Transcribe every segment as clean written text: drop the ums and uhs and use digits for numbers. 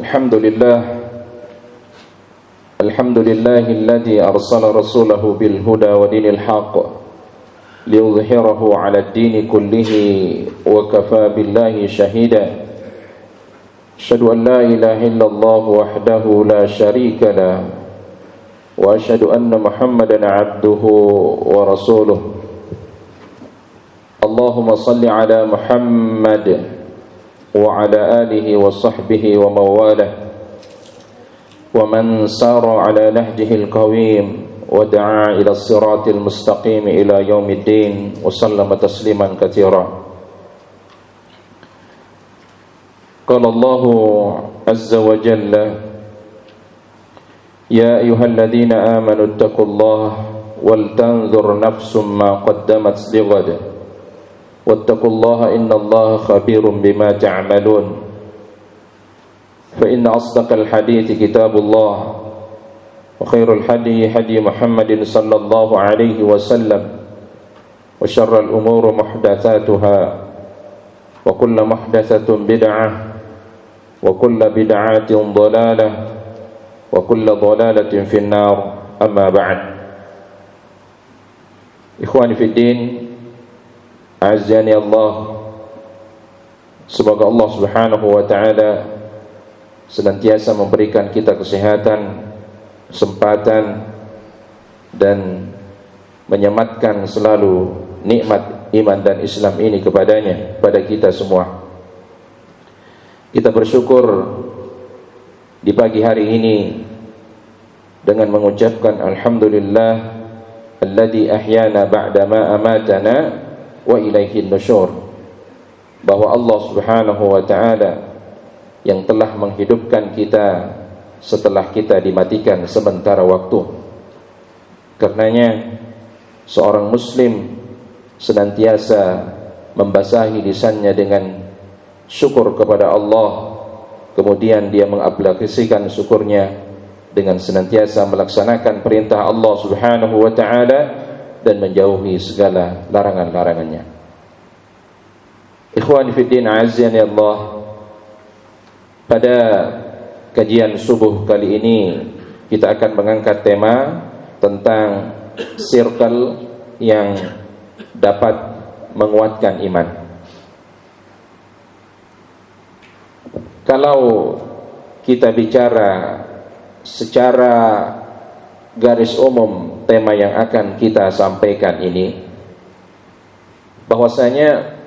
الحمد لله الحمد لله الذي أرسل رسوله بالهدى ودين الحق ليظهره على الدين كله وكفى بالله شهيدا أشهد أن لا إله إلا الله وحده لا شريك له وأشهد أن محمدا عبده ورسوله اللهم صل على محمد وعلى آله وصحبه ومن والاه ومن سار على نهجه القويم ودعا إلى الصراط المستقيم إلى يوم الدين وسلم تسليما كثيرا. قال الله عز وجل: يا أيها الذين آمنوا اتقوا الله ولتنظر نفس ما قدمت لغد واتقوا الله إن الله خبير بما تعملون. فإن أصدق الحديث كتاب الله وخير الهدي هدي محمد صلى الله عليه وسلم وشر الأمور محدثاتها وكل محدثة بدعة وكل بدعة ضلالة وكل ضلالة في النار. أما بعد. Ikhwani fi din, Azani Allah, semoga Allah Subhanahu wa ta'ala senantiasa memberikan kita kesehatan, kesempatan, dan menyematkan selalu nikmat iman dan Islam ini kepadanya, pada kita semua. Kita bersyukur di pagi hari ini dengan mengucapkan Alhamdulillah alladzi ahyana ba'da ma amatana wa ilaihin nusyur, bahwa Allah Subhanahu wa ta'ala yang telah menghidupkan kita setelah kita dimatikan sementara waktu. Karenanya seorang muslim senantiasa membasahi lisannya dengan syukur kepada Allah, kemudian dia mengaplikasikan syukurnya dengan senantiasa melaksanakan perintah Allah Subhanahu wa ta'ala dan menjauhi segala larangan-larangannya. Ikhwani fi din, azani Allah, pada kajian subuh kali ini kita akan mengangkat tema tentang circle yang dapat menguatkan iman. Kalau kita bicara secara garis umum tema yang akan kita sampaikan ini, bahwasanya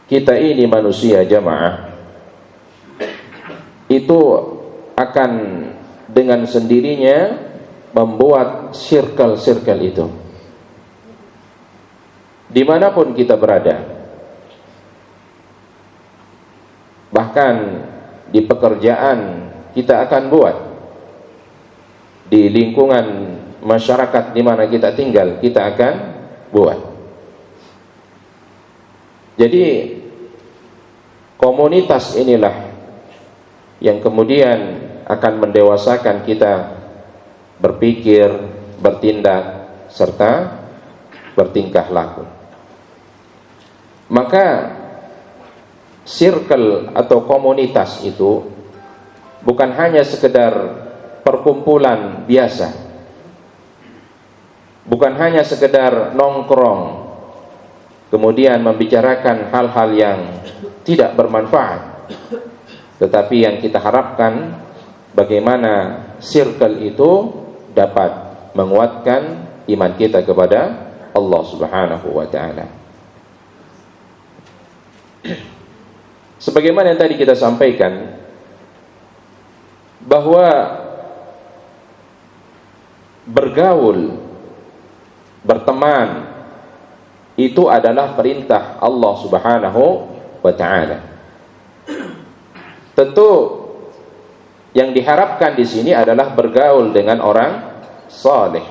kita ini manusia jamaah itu akan dengan sendirinya membuat circle-circle itu dimanapun kita berada. Bahkan di pekerjaan kita akan buat, di lingkungan masyarakat di mana kita tinggal kita akan buat. Jadi komunitas inilah yang kemudian akan mendewasakan kita berpikir, bertindak, serta bertingkah laku. Maka circle atau komunitas itu bukan hanya sekedar perkumpulan biasa, bukan hanya sekedar nongkrong kemudian membicarakan hal-hal yang tidak bermanfaat, tetapi yang kita harapkan bagaimana circle itu dapat menguatkan iman kita kepada Allah Subhanahu wa ta'ala. Sebagaimana yang tadi kita sampaikan, bahwa bergaul, berteman itu adalah perintah Allah Subhanahu wa ta'ala. Tentu yang diharapkan di sini adalah bergaul dengan orang saleh.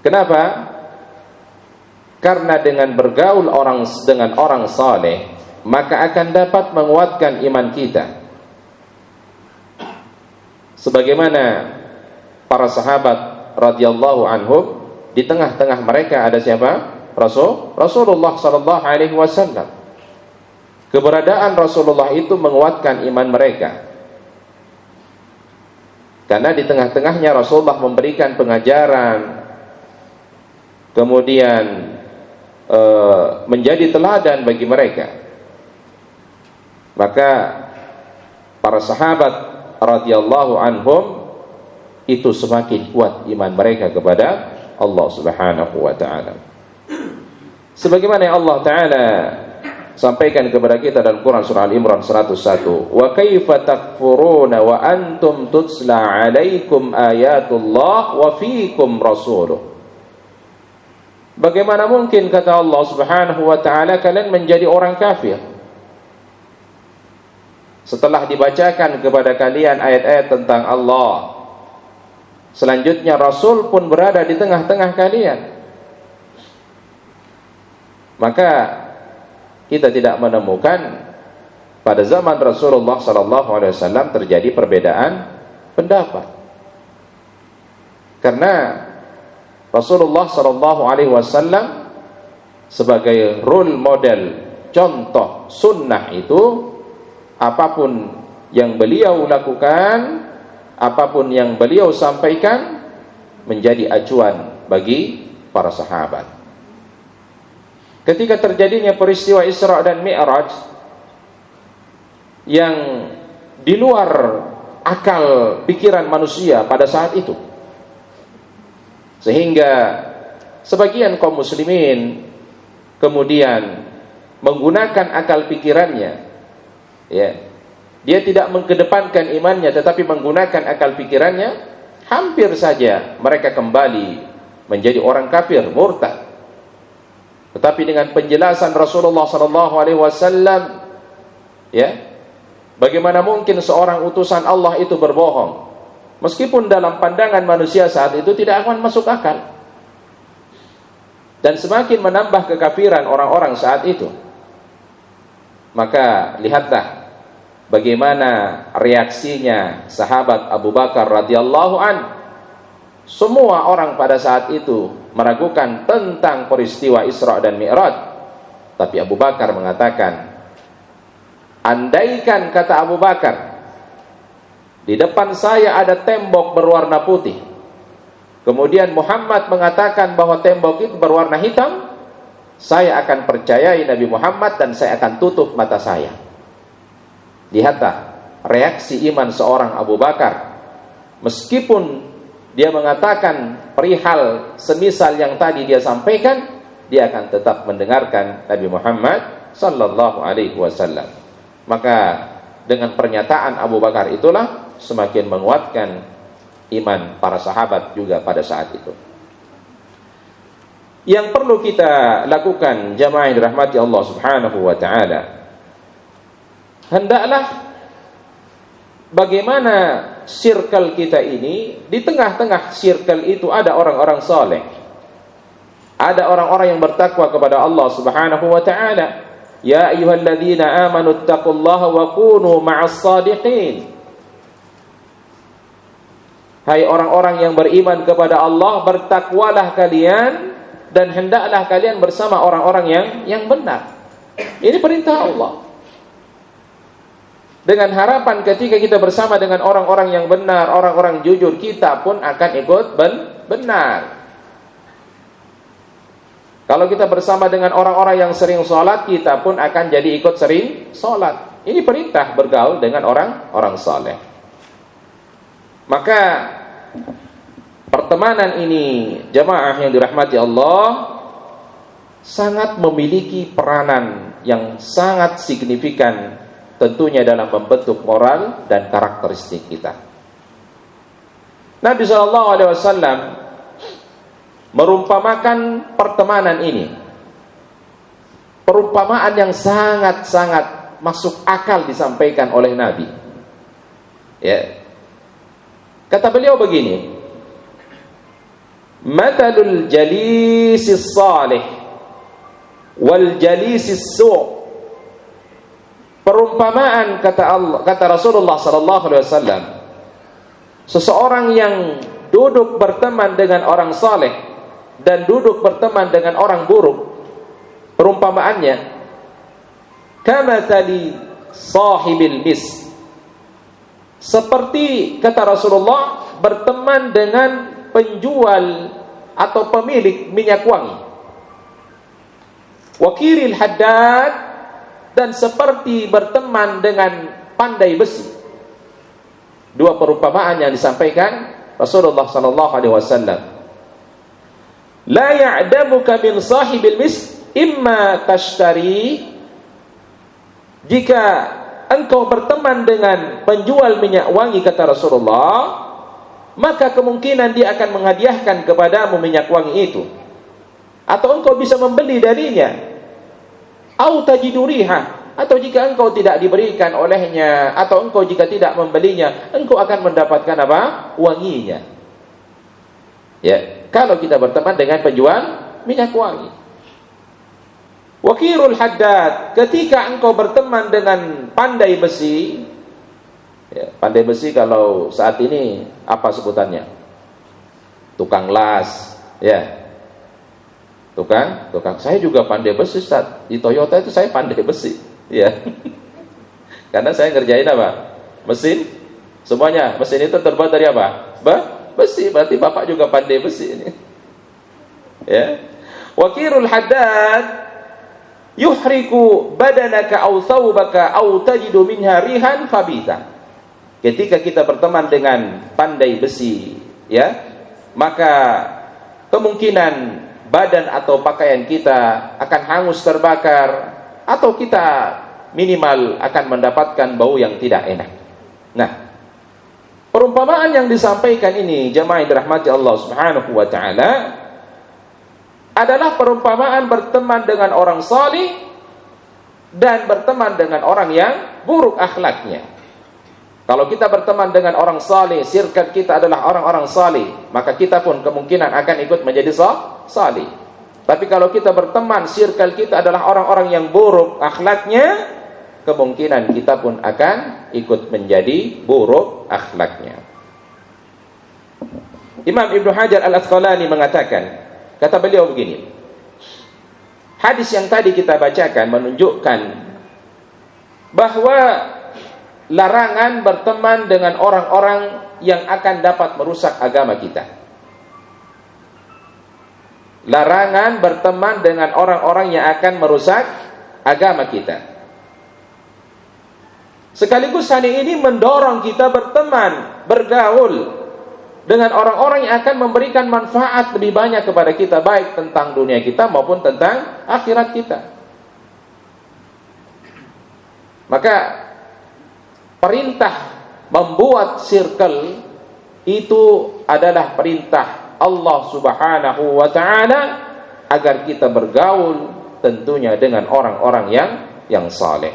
Kenapa? Karena dengan bergaul dengan orang saleh, maka akan dapat menguatkan iman kita. Sebagaimana para sahabat radhiyallahu anhum, di tengah-tengah mereka ada siapa? Rasulullah sallallahu alaihi wasallam. Keberadaan Rasulullah itu menguatkan iman mereka. Karena di tengah-tengahnya Rasulullah memberikan pengajaran, kemudian menjadi teladan bagi mereka. Maka para sahabat radhiyallahu anhum itu semakin kuat iman mereka kepada Allah Subhanahu wa taala. Sebagaimana yang Allah taala sampaikan kepada kita dalam Quran surah Al-Imran 101, "Wa kaifa takfuruna wa antum tutsla 'alaikum ayatullah wa fiikum rasuluh." Bagaimana mungkin, kata Allah Subhanahu wa taala, kalian menjadi orang kafir setelah dibacakan kepada kalian ayat-ayat tentang Allah. Selanjutnya Rasul pun berada di tengah-tengah kalian. Maka kita tidak menemukan pada zaman Rasulullah SAW terjadi perbedaan pendapat. Karena Rasulullah SAW sebagai role model, contoh sunnah itu, apapun yang beliau lakukan, apapun yang beliau sampaikan menjadi acuan bagi para sahabat. Ketika terjadinya peristiwa Isra dan Mi'raj yang di luar akal pikiran manusia pada saat itu, sehingga sebagian kaum muslimin kemudian menggunakan akal pikirannya, ya, dia tidak mengedepankan imannya tetapi menggunakan akal pikirannya, hampir saja mereka kembali menjadi orang kafir, murtad. Tetapi dengan penjelasan Rasulullah SAW, ya, bagaimana mungkin seorang utusan Allah itu berbohong, meskipun dalam pandangan manusia saat itu tidak akan masuk akal, dan semakin menambah kekafiran orang-orang saat itu. Maka lihatlah bagaimana reaksinya sahabat Abu Bakar radhiyallahu an. Semua orang pada saat itu meragukan tentang peristiwa Isra dan Mi'raj, tapi Abu Bakar mengatakan, andaikan, kata Abu Bakar, di depan saya ada tembok berwarna putih, kemudian Muhammad mengatakan bahwa tembok itu berwarna hitam, saya akan percayai Nabi Muhammad dan saya akan tutup mata saya. Lihatlah reaksi iman seorang Abu Bakar. Meskipun dia mengatakan perihal semisal yang tadi dia sampaikan, dia akan tetap mendengarkan Nabi Muhammad sallallahu alaihi wasallam. Maka dengan pernyataan Abu Bakar itulah semakin menguatkan iman para sahabat juga pada saat itu. Yang perlu kita lakukan, jamaah yang dirahmati Allah Subhanahu wa taala, hendaklah bagaimana circle kita ini, di tengah-tengah circle itu ada orang-orang saleh, ada orang-orang yang bertakwa kepada Allah Subhanahu wa taala. Ya ayyuhalladzina amanu taqullaha wa kunu ma'as shadiqin. Hai orang-orang yang beriman kepada Allah, bertakwalah kalian dan hendaklah kalian bersama orang-orang yang benar. Ini perintah Allah. Dengan harapan ketika kita bersama dengan orang-orang yang benar, orang-orang jujur, kita pun akan ikut benar. Kalau kita bersama dengan orang-orang yang sering sholat, kita pun akan jadi ikut sering sholat. Ini perintah bergaul dengan orang-orang saleh. Maka pertemanan ini, jamaah yang dirahmati Allah, sangat memiliki peranan yang sangat signifikan tentunya dalam membentuk moral dan karakteristik kita. Nabi SAW merumpamakan pertemanan ini, perumpamaan yang sangat-sangat masuk akal disampaikan oleh Nabi. Ya. Kata beliau begini, matalul jalisis salih wal jalisis su'. Perumpamaan, kata Rasulullah SAW, seseorang yang duduk berteman dengan orang saleh dan duduk berteman dengan orang buruk, perumpamaannya kamathali sahibil mis. Seperti kata Rasulullah, berteman dengan penjual atau pemilik minyak wangi. Wakiril haddad, dan seperti berteman dengan pandai besi. Dua perumpamaan yang disampaikan Rasulullah sallallahu alaihi wasallam. La ya'damuka min sahibil mis imma tashtari, jika engkau berteman dengan penjual minyak wangi, kata Rasulullah, maka kemungkinan dia akan menghadiahkan kepadamu minyak wangi itu, atau engkau bisa membeli darinya, au tajiduriha, atau jika engkau tidak diberikan olehnya, atau engkau jika tidak membelinya, engkau akan mendapatkan apa? Wanginya. Ya, kalau kita berteman dengan penjual minyak wangi. Wakirul haddad, ketika engkau berteman dengan pandai besi. Ya, pandai besi kalau saat ini apa sebutannya? Tukang las, ya. Tukang. Saya juga pandai besi, Ustaz. Di Toyota itu saya pandai besi, ya. Karena saya ngerjain apa? Mesin. Semuanya mesin itu terbuat dari apa? Besi. Berarti Bapak juga pandai besi ini. Ya. Wakirul haddad yuhriku badanaka aw thawbaka aw tajidu minha rihan khabitha. Ketika kita berteman dengan pandai besi, ya, maka kemungkinan badan atau pakaian kita akan hangus terbakar, atau kita minimal akan mendapatkan bau yang tidak enak. Nah, perumpamaan yang disampaikan ini, jamaah yang dirahmati Allah Subhanahu wa taala, adalah perumpamaan berteman dengan orang salih dan berteman dengan orang yang buruk akhlaknya. Kalau kita berteman dengan orang salih, circle kita adalah orang-orang salih, maka kita pun kemungkinan akan ikut menjadi salih. Tapi kalau kita berteman, circle kita adalah orang-orang yang buruk akhlaknya, kemungkinan kita pun akan ikut menjadi buruk akhlaknya. Imam Ibnu Hajar Al-Asqalani mengatakan, kata beliau begini, hadis yang tadi kita bacakan menunjukkan bahwa larangan berteman dengan orang-orang yang akan dapat merusak agama kita. Larangan berteman dengan orang-orang yang akan merusak agama kita. Sekaligus hadis ini mendorong kita berteman, bergaul dengan orang-orang yang akan memberikan manfaat lebih banyak kepada kita, baik tentang dunia kita maupun tentang akhirat kita. Maka perintah membuat circle itu adalah perintah Allah Subhanahu wa taala agar kita bergaul tentunya dengan orang-orang yang saleh.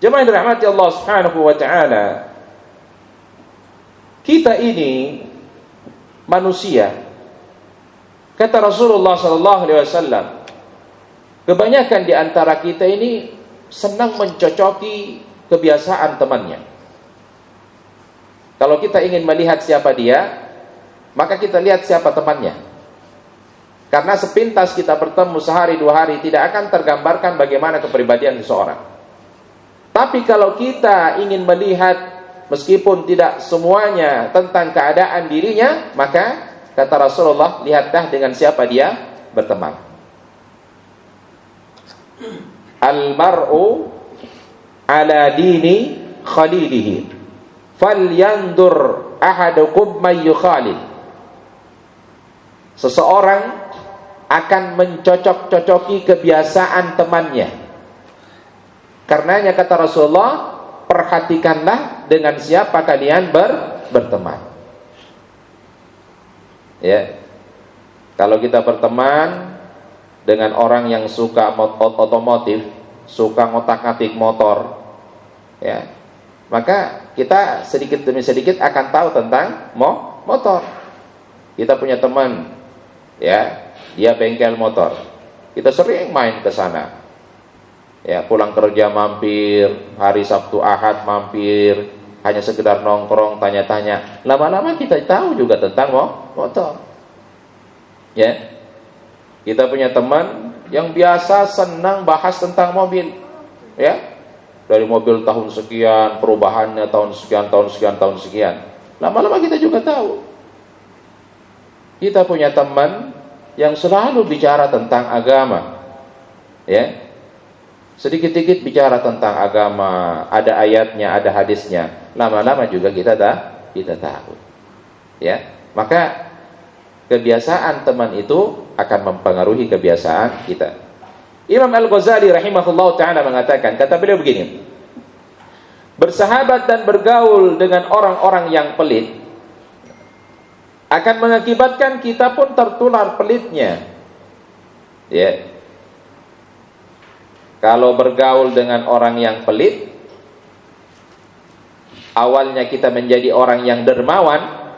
Jemaah yang dirahmati Allah Subhanahu wa taala, kita ini manusia. Kata Rasulullah sallallahu alaihi wasallam, kebanyakan di antara kita ini senang mencocoki kebiasaan temannya. Kalau kita ingin melihat siapa dia, maka kita lihat siapa temannya. Karena sepintas kita bertemu sehari dua hari, tidak akan tergambarkan bagaimana kepribadian seseorang. Tapi kalau kita ingin melihat, meskipun tidak semuanya tentang keadaan dirinya, maka kata Rasulullah, lihatlah dengan siapa dia berteman. Al-mar'u ala dini khalilihi falyandur ahadukum may yukhalil. Seseorang akan mencocok-cocoki kebiasaan temannya. Karenanya kata Rasulullah, perhatikanlah dengan siapa kalian berteman. Ya. Kalau kita berteman dengan orang yang suka otomotif, suka ngotak-ngatik motor, ya, maka kita sedikit demi sedikit akan tahu tentang motor. Kita punya teman, ya, dia bengkel motor, kita sering main ke sana, ya, pulang kerja mampir, hari Sabtu Ahad mampir, hanya sekedar nongkrong, tanya-tanya, lama-lama kita tahu juga tentang motor, ya. Kita punya teman, yang biasa senang bahas tentang mobil, ya. Dari mobil tahun sekian, perubahannya tahun sekian, tahun sekian, tahun sekian. Lama-lama kita juga tahu. Kita punya teman yang selalu bicara tentang agama, ya. Sedikit-sedikit bicara tentang agama, ada ayatnya, ada hadisnya. Lama-lama juga kita tahu, ya. Maka kebiasaan teman itu akan mempengaruhi kebiasaan kita. Imam Al-Ghazali rahimahullah ta'ala mengatakan, kata beliau begini, bersahabat dan bergaul dengan orang-orang yang pelit akan mengakibatkan kita pun tertular pelitnya, ya. Kalau bergaul dengan orang yang pelit, awalnya kita menjadi orang yang dermawan,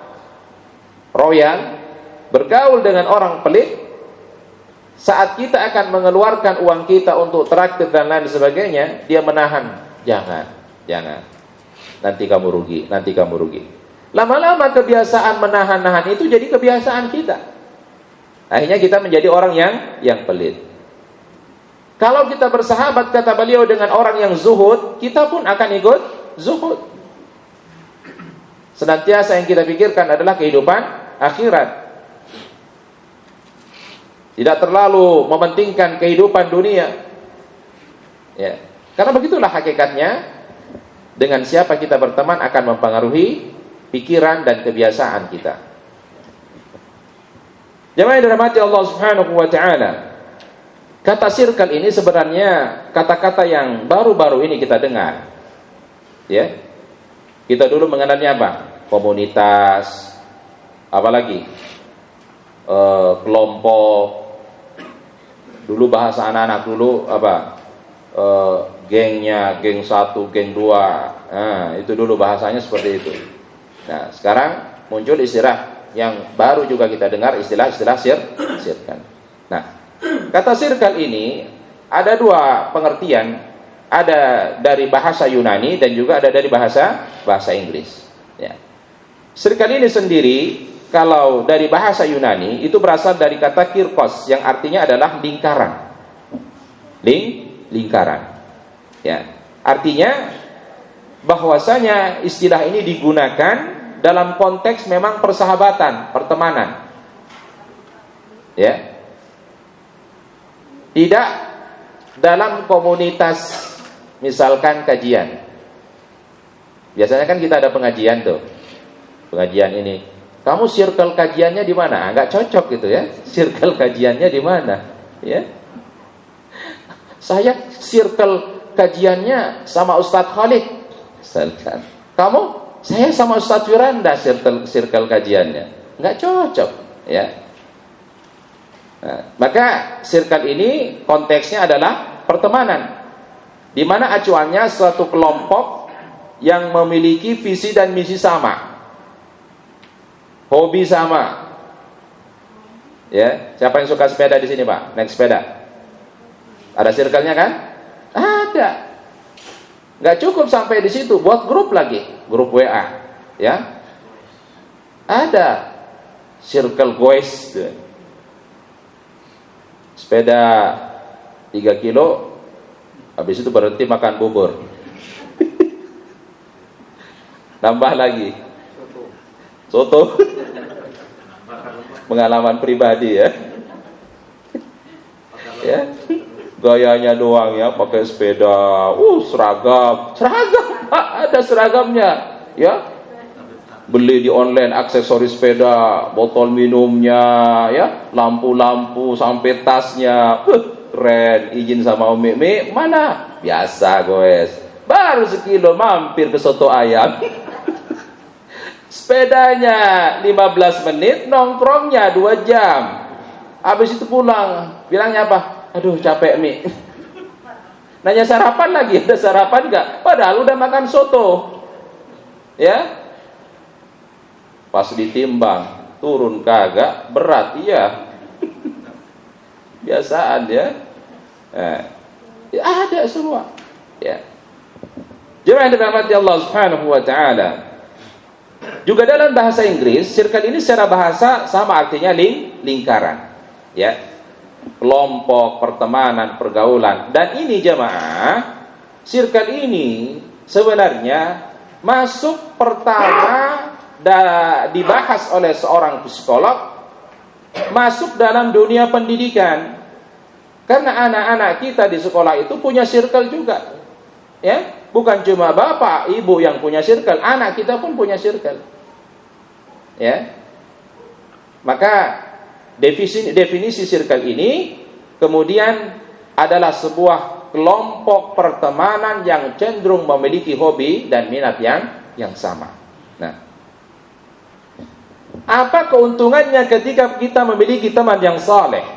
royal. Bergaul dengan orang pelit, saat kita akan mengeluarkan uang kita untuk traktir dan lain sebagainya, dia menahan. Jangan. Nanti kamu rugi. Lama-lama kebiasaan menahan-nahan itu jadi kebiasaan kita. Akhirnya kita menjadi orang yang pelit. Kalau kita bersahabat, kata beliau, dengan orang yang zuhud, kita pun akan ikut zuhud. Senantiasa yang kita pikirkan adalah kehidupan akhirat. Tidak terlalu mementingkan kehidupan dunia, ya. Karena begitulah hakikatnya. Dengan siapa kita berteman akan mempengaruhi pikiran dan kebiasaan kita. Jemaah yang dirahmati Allah Subhanahu wa ta'ala, kata circle ini sebenarnya kata-kata yang baru-baru ini kita dengar, ya. Kita dulu mengenalnya apa? Komunitas, apalagi kelompok. Dulu bahasa anak-anak dulu apa? Gengnya, geng 1, geng 2. Nah, itu dulu bahasanya seperti itu. Nah, sekarang muncul istilah yang baru juga kita dengar, istilah-istilah circle. Nah, kata circle ini ada dua pengertian. Ada dari bahasa Yunani dan juga ada dari bahasa Inggris, ya. Circle ini sendiri, kalau dari bahasa Yunani itu berasal dari kata kirkos yang artinya adalah lingkaran. Lingkaran. Ya. Artinya bahwasanya istilah ini digunakan dalam konteks memang persahabatan, pertemanan. Ya. Tidak dalam komunitas misalkan kajian. Biasanya kan kita ada pengajian tuh. Pengajian ini, kamu circle kajiannya di mana? Enggak cocok gitu ya. Circle kajiannya di mana? Ya. Saya circle kajiannya sama Ustadz Khalid. Misalkan. Kamu? Saya sama Ustadz Firanda circle kajiannya. Enggak cocok, ya. Nah, maka circle ini konteksnya adalah pertemanan, di mana acuannya suatu kelompok yang memiliki visi dan misi sama. Hobi sama, ya. Siapa yang suka sepeda di sini, Pak? Naik sepeda. Ada circle-nya kan? Ada. Nggak cukup sampai di situ, buat grup lagi, grup WA, ya. Ada circle goes, sepeda 3 kilo, habis itu berhenti makan bubur. Nambah lagi soto. Pengalaman pribadi, ya. Ya. Gayanya doang ya, pakai sepeda. Seragam, Pak, ada seragamnya, ya. Beli di online aksesoris sepeda, botol minumnya, ya, lampu-lampu sampai tasnya. Keren, izin sama Umi, mana? Biasa, guys. Baru sekilo mampir ke soto ayam. Sepedanya 15 menit, nongkrongnya 2 jam. Habis itu pulang, bilangnya apa? Aduh, capek Mi. Nanya sarapan lagi, ada sarapan enggak? Padahal udah makan soto. Ya. Pas ditimbang, turun kagak, berat, iya. Biasaan, ya. Ya ada semua. Ya. Jemaah yang dirahmati Allah Subhanahu wa ta'ala. Juga dalam bahasa Inggris, circle ini secara bahasa sama artinya lingkaran, ya. kelompok, pertemanan, pergaulan. Dan ini jemaah, circle ini sebenarnya masuk pertama dibahas oleh seorang psikolog, masuk dalam dunia pendidikan. Karena anak-anak kita di sekolah itu punya circle juga. Ya, bukan cuma bapak, ibu yang punya circle, anak kita pun punya circle. Ya. Maka definisi circle ini kemudian adalah sebuah kelompok pertemanan yang cenderung memiliki hobi dan minat yang sama. Nah, apa keuntungannya ketika kita memiliki teman yang saleh?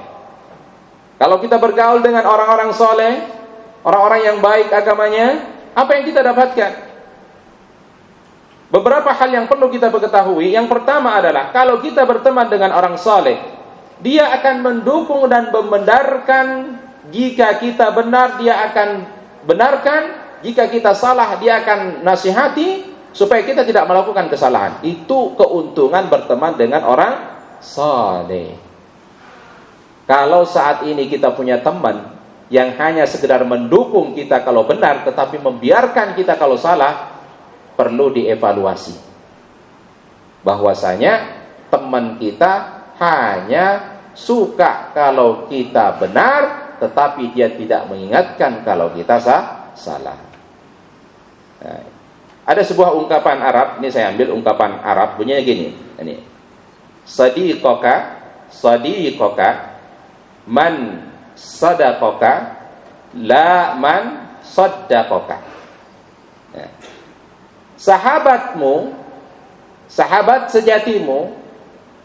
Kalau kita bergaul dengan orang-orang saleh, orang-orang yang baik agamanya, apa yang kita dapatkan? Beberapa hal yang perlu kita ketahui. Yang pertama adalah kalau kita berteman dengan orang saleh, dia akan mendukung dan membenarkan. Jika kita benar, dia akan benarkan. Jika kita salah, dia akan nasihati supaya kita tidak melakukan kesalahan. Itu keuntungan berteman dengan orang saleh. Kalau saat ini kita punya teman yang hanya sekedar mendukung kita kalau benar, tetapi membiarkan kita kalau salah, perlu dievaluasi. Bahwasanya teman kita hanya suka kalau kita benar, tetapi dia tidak mengingatkan kalau kita salah. Nah, ada sebuah ungkapan Arab, ini saya ambil ungkapan Arab, bunyinya gini. Ini. Sadiqoka man sadaqoka la man saddaqoka. Ya. Sahabatmu, sahabat sejatimu,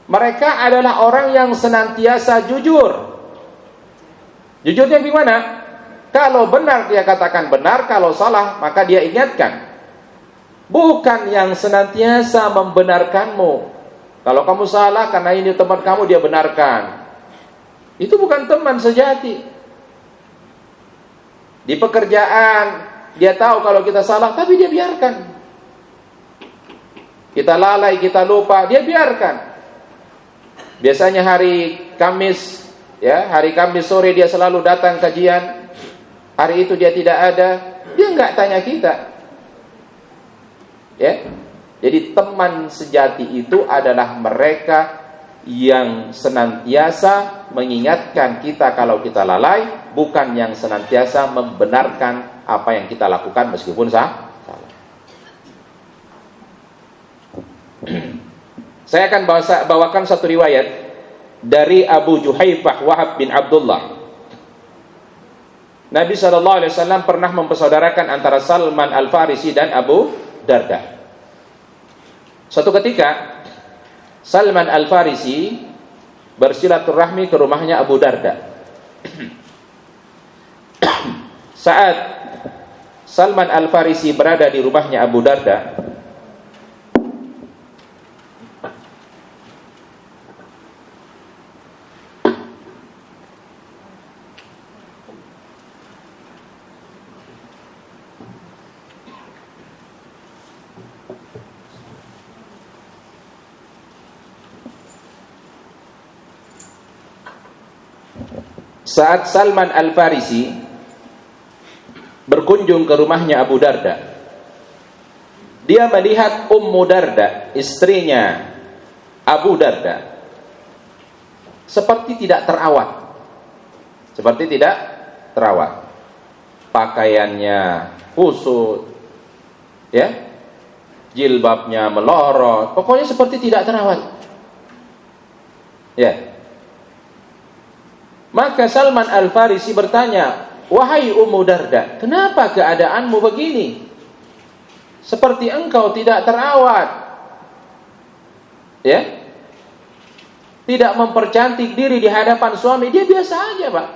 mereka adalah orang yang senantiasa jujur. Jujurnya gimana? Kalau benar dia katakan benar, kalau salah maka dia ingatkan. Bukan yang senantiasa membenarkanmu. Kalau kamu salah karena ini teman kamu, dia benarkan. Itu bukan teman sejati. Di pekerjaan dia tahu kalau kita salah, tapi dia biarkan. Kita lalai, kita lupa, dia biarkan. Biasanya hari Kamis, ya, hari Kamis sore dia selalu datang kajian. Hari itu dia tidak ada, dia nggak tanya kita. Ya. Jadi teman sejati itu adalah mereka yang senantiasa mengingatkan kita kalau kita lalai, bukan yang senantiasa membenarkan apa yang kita lakukan meskipun salah. Saya akan bawakan satu riwayat dari Abu Juhaifah Wahab bin Abdullah. Nabi SAW pernah mempersaudarakan antara Salman Al-Farisi dan Abu Darda. Suatu ketika Salman Al-Farisi bersilaturahmi ke rumahnya Abu Darda. Saat Salman Al-Farisi berada di rumahnya Abu Darda, saat Salman Al-Farisi berkunjung ke rumahnya Abu Darda, dia melihat Ummu Darda, istrinya Abu Darda, seperti tidak terawat. Pakaiannya kusut, ya, jilbabnya melorot, pokoknya seperti tidak terawat. Ya. Maka Salman Al-Farisi bertanya, "Wahai Ummu Darda, kenapa keadaanmu begini? Seperti engkau tidak terawat. Ya? Tidak mempercantik diri di hadapan suami." Dia biasa aja, Pak.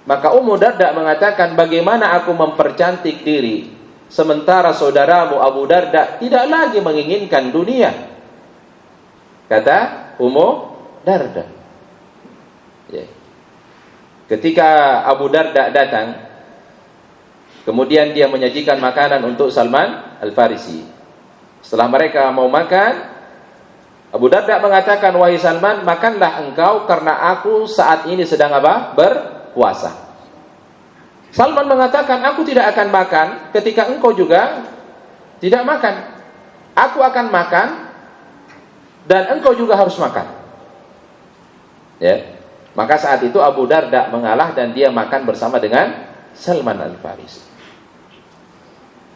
Maka Ummu Darda mengatakan, "Bagaimana aku mempercantik diri sementara saudaramu Abu Darda tidak lagi menginginkan dunia?" Kata Ummu Darda. Ya. Ketika Abu Darda datang, kemudian dia menyajikan makanan untuk Salman Al-Farisi. Setelah mereka mau makan, Abu Darda mengatakan, wahai Salman, makanlah engkau karena aku saat ini sedang apa? Berpuasa. Salman mengatakan, aku tidak akan makan ketika engkau juga tidak makan. Aku akan makan dan engkau juga harus makan. Ya. Maka saat itu Abu Darda mengalah dan dia makan bersama dengan Salman Al-Farisi.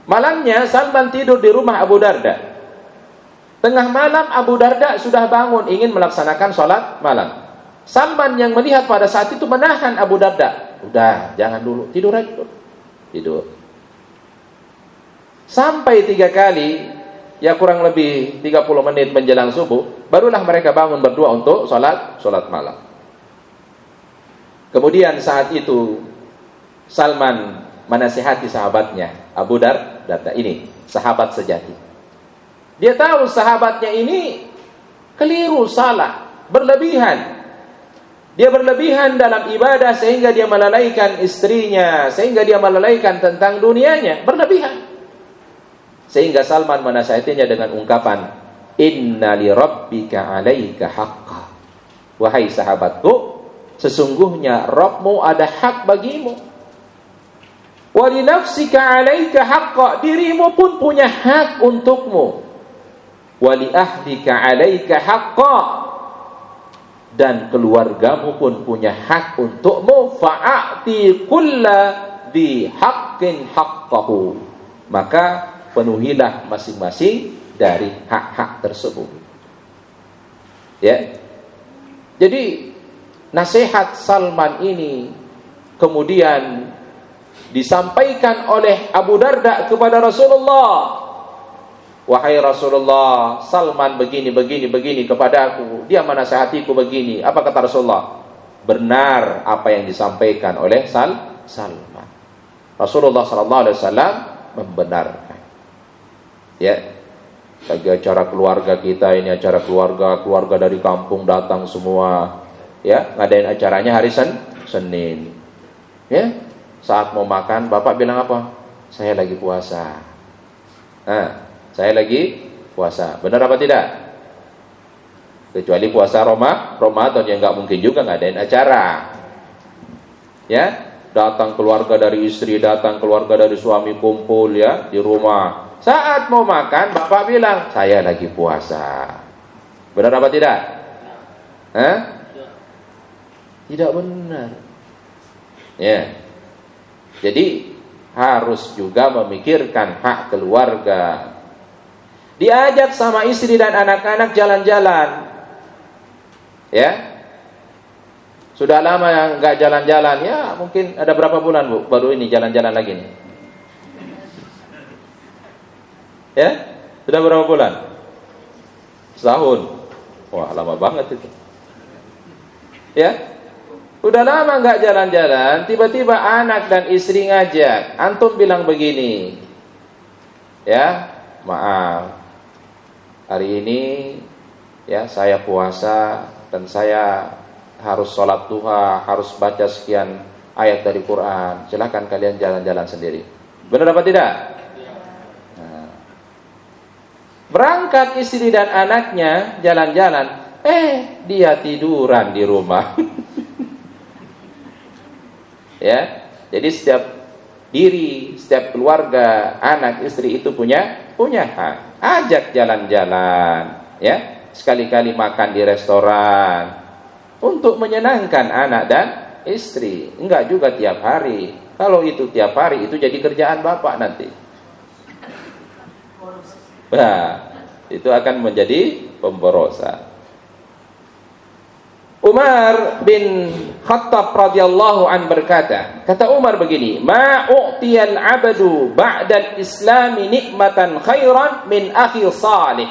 Malamnya Salman tidur di rumah Abu Darda. Tengah malam Abu Darda sudah bangun ingin melaksanakan sholat malam. Salman yang melihat pada saat itu menahan Abu Darda. Udah, jangan dulu, tidur aja dulu. Tidur. Sampai 3 kali, ya kurang lebih 30 menit menjelang subuh, barulah mereka bangun berdua untuk sholat malam. Kemudian saat itu Salman menasihati sahabatnya, Abu Darda ini, sahabat sejati. Dia tahu sahabatnya ini keliru, salah, berlebihan. Dia berlebihan dalam ibadah sehingga dia melalaikan istrinya, sehingga dia melalaikan tentang dunianya, berlebihan. Sehingga Salman menasihatinya dengan ungkapan, inna li rabbika 'alaika haqqa. Wahai sahabatku, sesungguhnya Rabbmu ada hak bagimu. Wa li nafsika 'alaika haqqa, dirimu pun punya hak untukmu. Wa li ahlika 'alaika haqqa, dan keluargamu pun punya hak untukmu. Fa'ati kulla dhi haqqin haqqahu, maka penuhilah masing-masing dari hak-hak tersebut. Ya. Jadi nasihat Salman ini kemudian disampaikan oleh Abu Darda kepada Rasulullah. Wahai Rasulullah, Salman begini kepadaku, dia menasihatiku begini. Apa kata Rasulullah? Benar apa yang disampaikan oleh Salman. Rasulullah SAW membenarkan. Ya, bagi acara keluarga kita ini, acara keluarga dari kampung datang semua. Ya, ngadain acaranya hari Senin. Ya, saat mau makan, bapak bilang apa? Saya lagi puasa. Saya lagi puasa. Benar apa tidak? Kecuali puasa Ramadan yang nggak mungkin juga ngadain acara. Ya, datang keluarga dari istri, datang keluarga dari suami kumpul ya di rumah. Saat mau makan, bapak bilang saya lagi puasa. Benar apa tidak? Tidak benar. Ya. Jadi harus juga memikirkan hak keluarga. Diajak sama istri dan anak-anak jalan-jalan. Ya. Sudah lama nggak jalan-jalan, ya mungkin ada berapa bulan Bu baru ini jalan-jalan lagi nih. Ya, sudah berapa bulan? Setahun. Wah, lama banget itu. Ya, udah lama nggak jalan-jalan, tiba-tiba anak dan istri ngajak. Antum bilang begini, ya, maaf, hari ini ya saya puasa dan saya harus sholat duha, harus baca sekian ayat dari Quran. Silakan kalian jalan-jalan sendiri. Benar apa tidak? Nah. Berangkat istri dan anaknya jalan-jalan, dia tiduran di rumah. Ya, jadi setiap diri, setiap keluarga, anak, istri itu punya hak. Ajak jalan-jalan, ya, sekali-kali makan di restoran untuk menyenangkan anak dan istri. Enggak juga tiap hari. Kalau itu tiap hari, itu jadi kerjaan bapak nanti. Nah, itu akan menjadi pemborosan. Umar bin Khattab radhiyallahu an berkata, kata Umar begini, ma u'tiyal 'abdu ba'dal islami nikmatan khairan min akhi salih.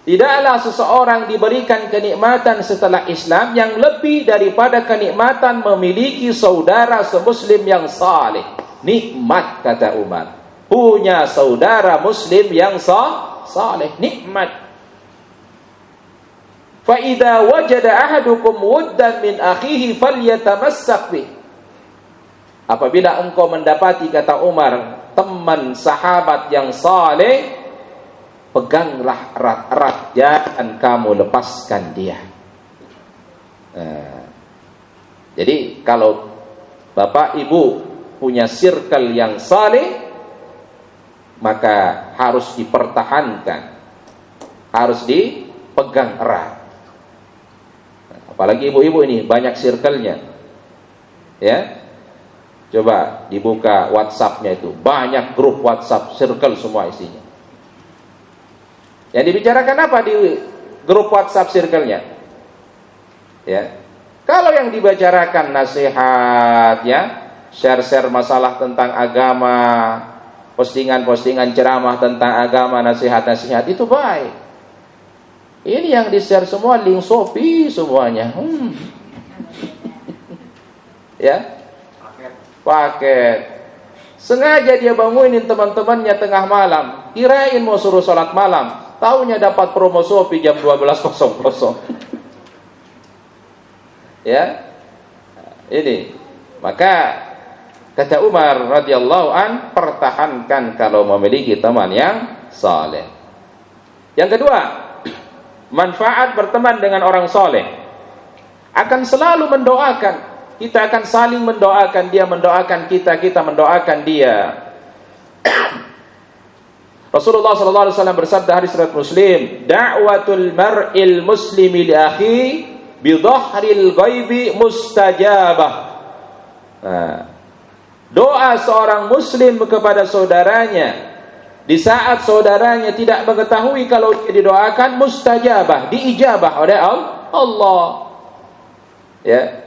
Tidaklah seseorang diberikan kenikmatan setelah Islam yang lebih daripada kenikmatan memiliki saudara semuslim yang saleh. Nikmat, kata Umar, punya saudara muslim yang saleh, nikmat. Fa idza wajada ahadukum wuddan min akhihi falyatamassak bih. Apabila engkau mendapati, kata Umar, teman sahabat yang saleh, peganglah erat-erat, jangan kamu lepaskan dia. Jadi kalau bapak ibu punya circle yang saleh, maka harus dipertahankan, harus dipegang erat. Apalagi ibu-ibu ini banyak circle-nya, ya. Coba dibuka WhatsApp-nya itu, banyak grup WhatsApp, circle semua isinya. Yang dibicarakan apa di grup WhatsApp circle-nya? Ya. Kalau yang dibicarakan nasihat, ya, share-share masalah tentang agama, postingan-postingan ceramah tentang agama, nasihat-nasihat, itu baik. Ini yang di-share semua link Shopee semuanya. Ya. Paket. Sengaja dia bangunin teman-temannya tengah malam, kirain mau suruh sholat malam, taunya dapat promo Shopee jam 12.00. Ya, ini. Maka kata Umar radhiyallahu an, pertahankan kalau memiliki teman yang saleh. Yang kedua, manfaat berteman dengan orang saleh akan selalu mendoakan. Kita akan saling mendoakan, dia mendoakan kita, kita mendoakan dia. Rasulullah sallallahu alaihi wasallam bersabda, hadis riwayat Muslim, da'watul mar'il muslimi li akhi bi dhahril ghaibi mustajabah. Doa seorang muslim kepada saudaranya di saat saudaranya tidak mengetahui kalau dia didoakan, mustajabah, diijabah oleh Allah. Ya.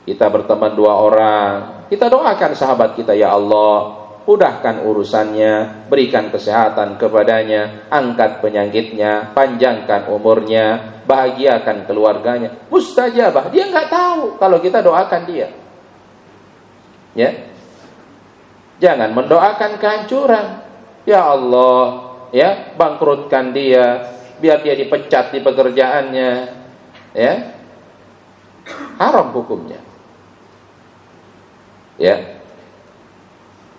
Kita berteman dua orang, kita doakan sahabat kita, ya Allah, mudahkan urusannya, berikan kesehatan kepadanya, angkat penyakitnya, panjangkan umurnya, bahagiakan keluarganya. Mustajabah, dia nggak tahu kalau kita doakan dia. Ya, jangan mendoakan kehancuran. Ya Allah, ya, bangkrutkan dia, biar dia dipecat di pekerjaannya. Ya, haram hukumnya. Ya,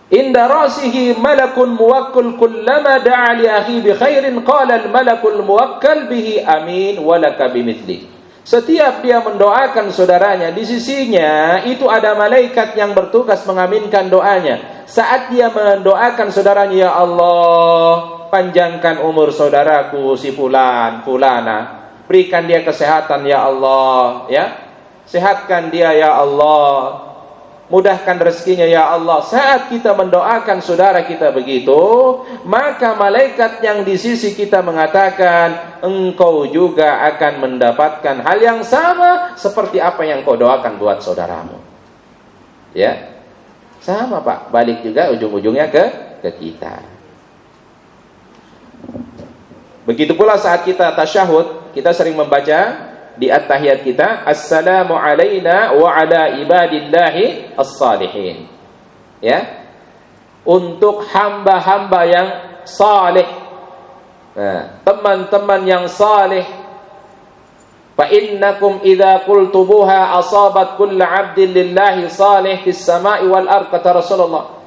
inda rasihi malakun muwakkal kullama da'a li akhi bi khairin qala al malakul muwakkal bihi amin walaka bimithli. Setiap dia mendoakan saudaranya, di sisinya itu ada malaikat yang bertugas mengaminkan doanya. Saat dia mendoakan saudaranya, ya Allah, panjangkan umur saudaraku si fulan, fulana, berikan dia kesehatan ya Allah, ya, sehatkan dia ya Allah, mudahkan rezekinya ya Allah. Saat kita mendoakan saudara kita begitu, maka malaikat yang di sisi kita mengatakan, engkau juga akan mendapatkan hal yang sama seperti apa yang kau doakan buat saudaramu. Ya, sama Pak, balik juga ujung-ujungnya ke kita. Begitu pula saat kita tasyahud, kita sering membaca di at-tahiyat kita, assalamu alaina wa ala ibadillahi as-salihin. Ya, untuk hamba-hamba yang saleh, teman-teman yang saleh. Fa innakum idza qultubuha asabat kullu 'abdin lillahi salih fis sama'i wal ard, kata Rasulullah.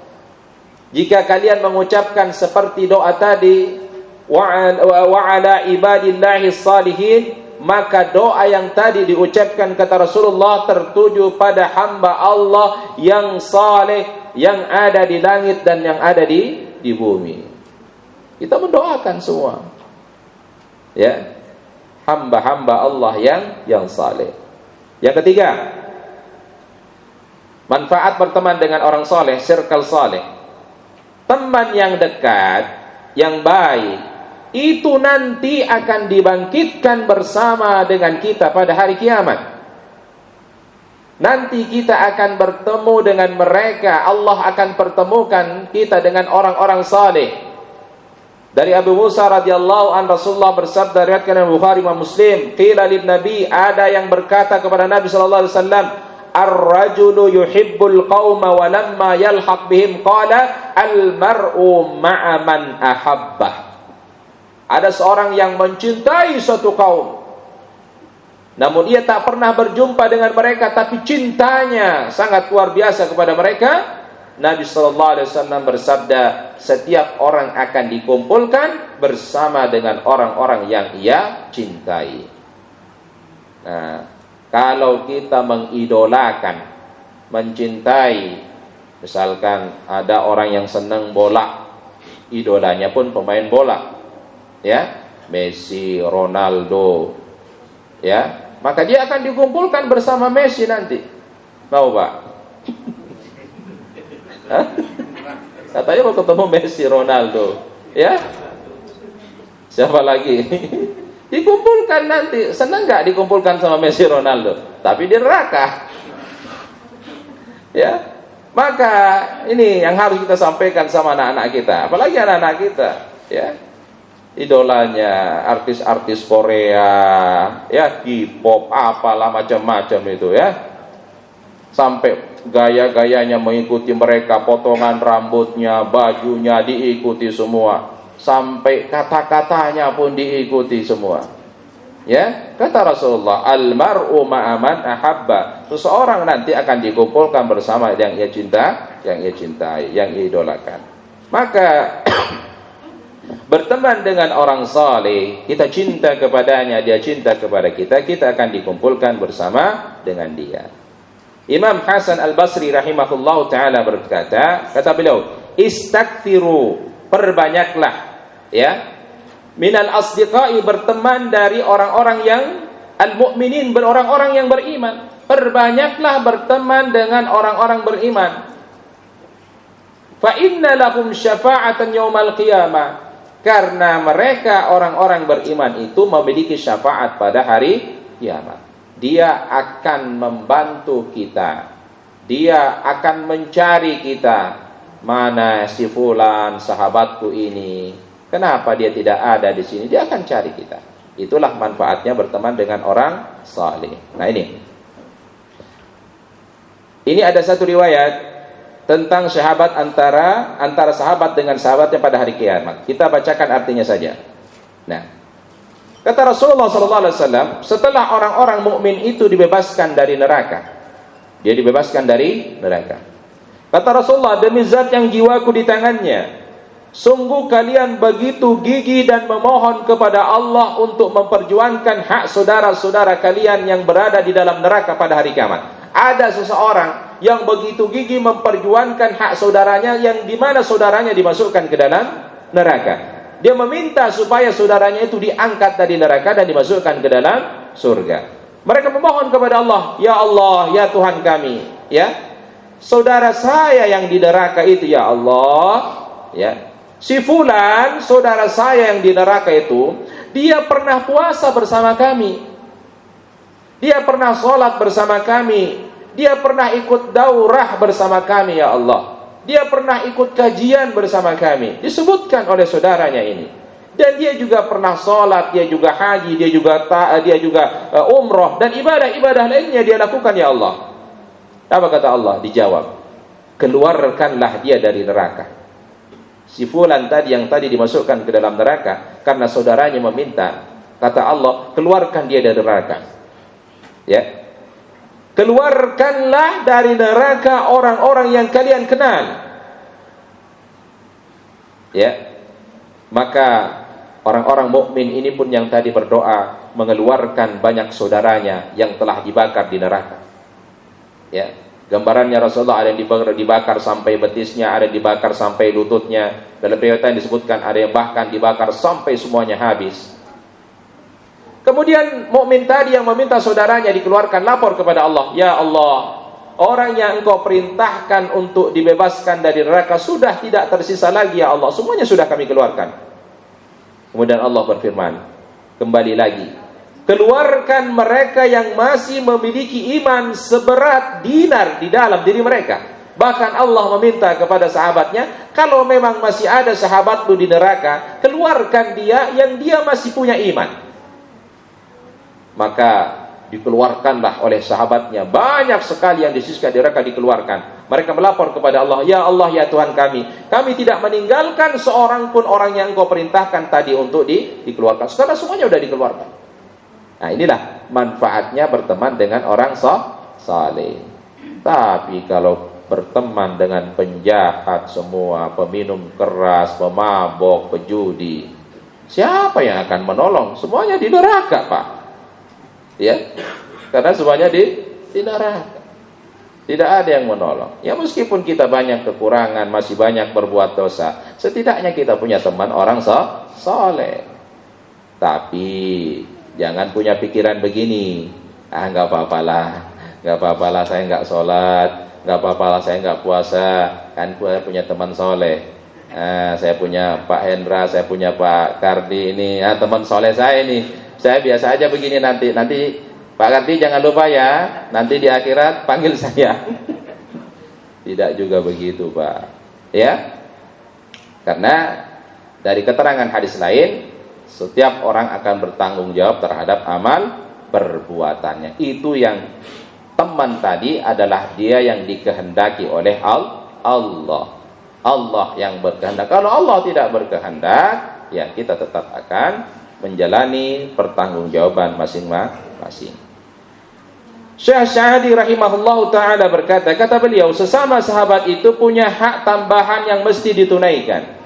Jika kalian mengucapkan seperti doa tadi, wa ala ibadillahi as-salihin, maka doa yang tadi diucapkan, kata Rasulullah, tertuju pada hamba Allah yang saleh, yang ada di langit dan yang ada di bumi. Kita mendoakan semua, ya, hamba-hamba Allah yang saleh. Yang ketiga, manfaat berteman dengan orang saleh, circle saleh. Teman yang dekat, yang baik, itu nanti akan dibangkitkan bersama dengan kita pada hari kiamat. Nanti kita akan bertemu dengan mereka. Allah akan pertemukan kita dengan orang-orang saleh. Dari Abu Musa radhiyallahu an, Rasulullah bersabda, riwayatkan Bukhari dan Muslim, qila lin nabi, ada yang berkata kepada Nabi sallallahu alaihi wasallam, ar-rajulu yuhibbul qauma wa lamma yalhaq bihim qala al-mar'u ma'a man ahabbah. Ada seorang yang mencintai suatu kaum, namun ia tak pernah berjumpa dengan mereka, tapi cintanya sangat luar biasa kepada mereka. Nabi SAW bersabda, setiap orang akan dikumpulkan bersama dengan orang-orang yang ia cintai. Nah, kalau kita mengidolakan, mencintai, misalkan ada orang yang senang bola, idolanya pun pemain bola, ya, Messi, Ronaldo, ya, maka dia akan dikumpulkan bersama Messi nanti. Mau Pak? Katanya mau ketemu Messi, Ronaldo, ya. Siapa lagi? Dikumpulkan nanti. Senang nggak dikumpulkan sama Messi, Ronaldo? Tapi di neraka, ya. Maka ini yang harus kita sampaikan sama anak-anak kita, apalagi anak-anak kita, ya. Idolanya artis-artis Korea, ya, K-pop, apalah macam-macam itu, ya. Sampai gaya-gayanya mengikuti mereka, potongan rambutnya, bajunya diikuti semua, sampai kata-katanya pun diikuti semua. Ya, kata Rasulullah, al-mar'u ma'aman ahabba. Seseorang nanti akan dikumpulkan bersama yang ia cinta, yang ia cintai, yang ia idolakan. Maka berteman dengan orang saleh, kita cinta kepadanya, dia cinta kepada kita, kita akan dikumpulkan bersama dengan dia. Imam Hasan Al-Basri rahimahullahu ta'ala berkata, kata beliau, istakfiru, perbanyaklah, ya, minal asdiqai, berteman dari orang-orang yang al-mu'minin, orang-orang yang beriman. Perbanyaklah berteman dengan orang-orang beriman. Fa inna lahum syafa'atan yaumal qiyamah, karena mereka orang-orang beriman itu memiliki syafaat pada hari kiamat. Dia akan membantu kita, dia akan mencari kita. Mana si fulan sahabatku ini, kenapa dia tidak ada di sini? Dia akan cari kita. Itulah manfaatnya berteman dengan orang saleh. Nah, ini ada satu riwayat tentang sahabat antara sahabat dengan sahabatnya pada hari kiamat. Kita bacakan artinya saja. Nah, kata Rasulullah SAW, setelah orang-orang mukmin itu dibebaskan dari neraka, dia dibebaskan dari neraka. Kata Rasulullah, demi zat yang jiwaku di tangannya, sungguh kalian begitu gigih dan memohon kepada Allah untuk memperjuangkan hak saudara-saudara kalian yang berada di dalam neraka pada hari kiamat. Ada seseorang yang begitu gigih memperjuangkan hak saudaranya, yang dimana saudaranya dimasukkan ke dalam neraka. Dia meminta supaya saudaranya itu diangkat dari neraka dan dimasukkan ke dalam surga. Mereka memohon kepada Allah, ya Tuhan kami, ya, saudara saya yang di neraka itu, ya Allah, ya, si fulan, saudara saya yang di neraka itu, dia pernah puasa bersama kami, dia pernah sholat bersama kami, dia pernah ikut daurah bersama kami, ya Allah, dia pernah ikut kajian bersama kami, disebutkan oleh saudaranya ini. Dan dia juga pernah sholat, dia juga haji, dia juga umroh, dan ibadah-ibadah lainnya dia lakukan, ya Allah. Apa kata Allah? Dijawab, keluarkanlah dia dari neraka. Si fulan tadi yang tadi dimasukkan ke dalam neraka karena saudaranya meminta, kata Allah, keluarkan dia dari neraka. Ya, keluarkanlah dari neraka orang-orang yang kalian kenal. Ya, maka orang-orang mukmin ini pun yang tadi berdoa mengeluarkan banyak saudaranya yang telah dibakar di neraka. Ya, gambarannya Rasulullah, ada yang dibakar sampai betisnya, ada yang dibakar sampai lututnya. Dalam riwayat yang disebutkan ada yang bahkan dibakar sampai semuanya habis. Kemudian mukmin tadi yang meminta saudaranya dikeluarkan, lapor kepada Allah, ya Allah, orang yang engkau perintahkan untuk dibebaskan dari neraka sudah tidak tersisa lagi, ya Allah, semuanya sudah kami keluarkan. Kemudian Allah berfirman, kembali lagi, keluarkan mereka yang masih memiliki iman seberat dinar di dalam diri mereka. Bahkan Allah meminta kepada sahabatnya, kalau memang masih ada sahabatmu di neraka, keluarkan dia yang dia masih punya iman. Maka dikeluarkanlah oleh sahabatnya, banyak sekali yang disisihkan di neraka dikeluarkan. Mereka melapor kepada Allah, ya Tuhan kami tidak meninggalkan seorang pun orang yang engkau perintahkan tadi untuk dikeluarkan. Sekarang semuanya sudah dikeluarkan. Nah, inilah manfaatnya berteman dengan orang saleh. Tapi kalau berteman dengan penjahat semua, peminum keras, pemabok, pejudi, siapa yang akan menolong? Semuanya di neraka, Pak. Ya, karena semuanya di neraka. Tidak ada yang menolong. Ya meskipun kita banyak kekurangan, masih banyak berbuat dosa, setidaknya kita punya teman orang soleh. Tapi jangan punya pikiran begini, nggak apa-apa lah saya nggak sholat, nggak apa-apa lah saya nggak puasa, kan saya punya teman soleh. Saya punya Pak Hendra, saya punya Pak Kardi ini, teman soleh saya ini. Saya biasa aja begini, nanti Pak Kardi jangan lupa ya, nanti di akhirat panggil saya. Tidak juga begitu, Pak. Ya, karena dari keterangan hadis lain, setiap orang akan bertanggung jawab terhadap amal perbuatannya. Itu yang teman tadi adalah dia yang dikehendaki oleh Allah. Allah yang berkehendak. Kalau Allah tidak berkehendak, ya kita tetap akan menjalani pertanggungjawaban masing-masing. Syekh Sa'di rahimahullahu ta'ala berkata, kata beliau, sesama sahabat itu punya hak tambahan yang mesti ditunaikan.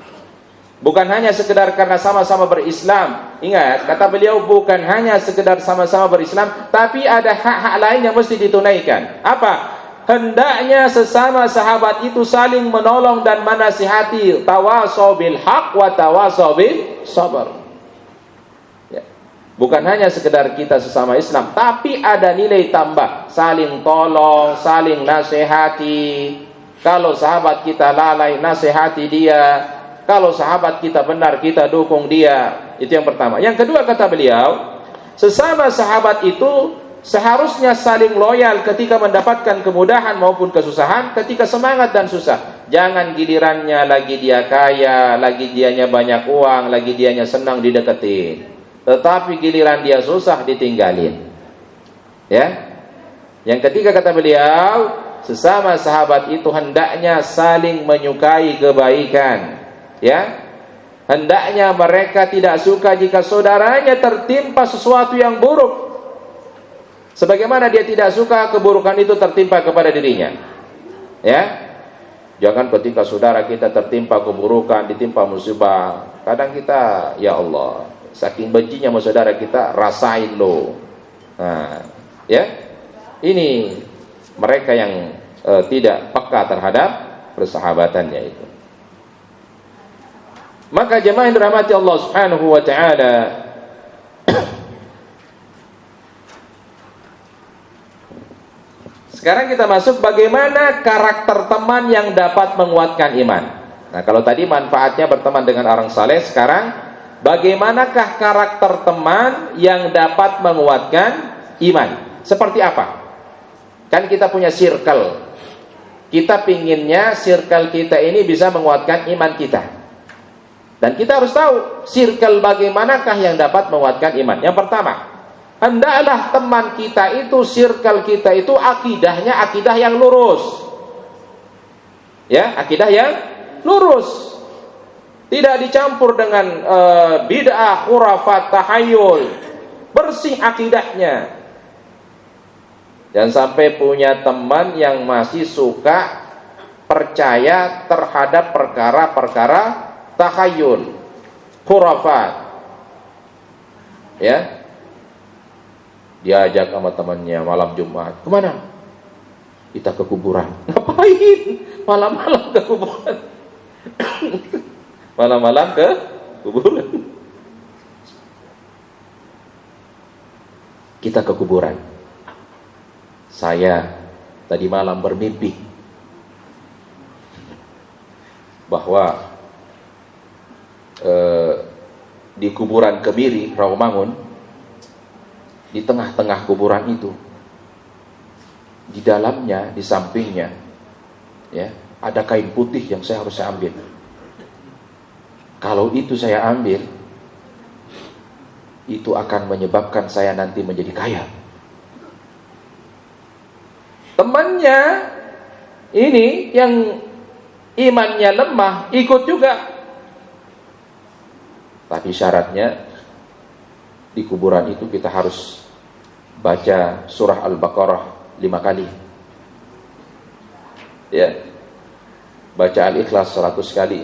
Bukan hanya sekedar karena sama-sama berislam. Ingat, kata beliau, bukan hanya sekedar sama-sama berislam, tapi ada hak-hak lain yang mesti ditunaikan. Apa? Hendaknya sesama sahabat itu saling menolong dan menasihati. Tawasaw bil haq wa tawasaw bil sabar. Bukan hanya sekedar kita sesama Islam, tapi ada nilai tambah, saling tolong, saling nasihati. Kalau sahabat kita lalai, nasihati dia. Kalau sahabat kita benar, kita dukung dia. Itu yang pertama. Yang kedua, kata beliau, sesama sahabat itu seharusnya saling loyal ketika mendapatkan kemudahan maupun kesusahan, ketika semangat dan susah. Jangan gilirannya lagi dia kaya, lagi dianya banyak uang, lagi dianya senang dideketin, tetapi giliran dia susah ditinggalin. Ya. Yang ketiga, kata beliau, sesama sahabat itu hendaknya saling menyukai kebaikan. Ya. Hendaknya mereka tidak suka jika saudaranya tertimpa sesuatu yang buruk, sebagaimana dia tidak suka keburukan itu tertimpa kepada dirinya. Ya. Jangan ketika saudara kita tertimpa keburukan, ditimpa musibah, kadang kita, ya Allah, saking bencinya sama saudara kita, rasain lo. Nah, ya, ini mereka yang tidak peka terhadap persahabatannya itu. Maka jemaah yang dirahmati Allah Subhanahu wa taala, sekarang kita masuk bagaimana karakter teman yang dapat menguatkan iman. Nah, kalau tadi manfaatnya berteman dengan orang saleh, sekarang bagaimanakah karakter teman yang dapat menguatkan iman? Seperti apa? Kan kita punya circle. Kita pinginnya circle kita ini bisa menguatkan iman kita. Dan kita harus tahu circle bagaimanakah yang dapat menguatkan iman. Yang pertama, hendaklah teman kita itu, circle kita itu akidahnya akidah yang lurus. Ya, akidah yang lurus. Tidak dicampur dengan bid'ah, khurafat, tahayul. Bersih akidahnya. Jangan sampai punya teman yang masih suka percaya terhadap perkara-perkara tahayul, khurafat. Ya. Diajak sama temannya malam Jumat. Kemana? Kita ke kuburan. Ngapain? Malam-malam ke kuburan. Malam-malam ke kuburan. Kita ke kuburan. Saya tadi malam bermimpi bahwa di kuburan Kemiri, Rawamangun, di tengah-tengah kuburan itu, di dalamnya, di sampingnya, ya, ada kain putih yang saya harus ambil. Kalau itu saya ambil, itu akan menyebabkan saya nanti menjadi kaya. Temannya ini yang imannya lemah ikut juga. Tapi syaratnya di kuburan itu kita harus baca surah Al-Baqarah 5 kali. Ya. Baca Al-Ikhlas 100 kali.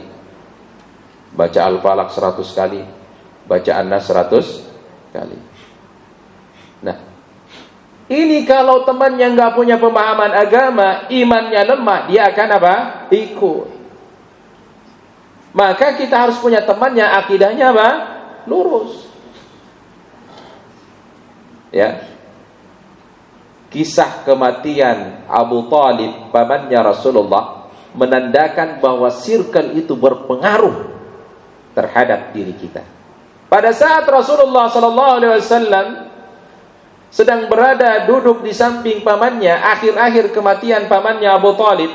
Baca Al-Falaq 100 kali. Baca An-Nas 100 kali. Nah, ini kalau temannya nggak punya pemahaman agama, imannya lemah, dia akan apa? Ikut. Maka kita harus punya temannya akidahnya apa? Lurus. Ya. Kisah kematian Abu Talib, pamannya Rasulullah, menandakan bahwa circle itu berpengaruh terhadap diri kita. Pada saat Rasulullah SAW sedang berada duduk di samping pamannya, akhir-akhir kematian pamannya Abu Talib,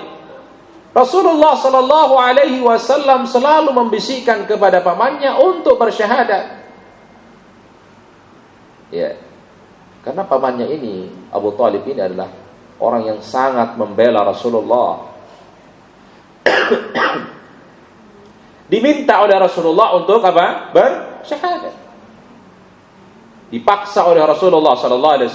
Rasulullah SAW selalu membisikkan kepada pamannya untuk bersyahadat. Ya, karena pamannya ini, Abu Talib ini adalah orang yang sangat membela Rasulullah. Diminta oleh Rasulullah untuk apa? Bersyahadat. Dipaksa oleh Rasulullah SAW,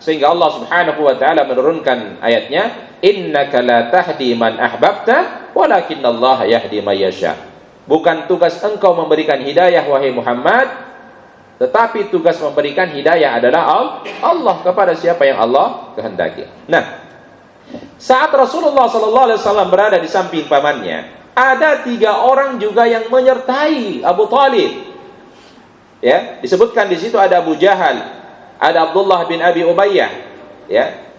sehingga Allah Subhanahu wa taala menurunkan ayatnya, innaka la tahdi man ahbabta walakinnallaha yahdi may yasha. Bukan tugas engkau memberikan hidayah wahai Muhammad, tetapi tugas memberikan hidayah adalah Allah kepada siapa yang Allah kehendaki. Nah, saat Rasulullah SAW berada di samping pamannya, ada 3 orang juga yang menyertai Abu Talib. Ya, disebutkan di situ ada Abu Jahal, ada Abdullah bin Abi Umayyah, ya.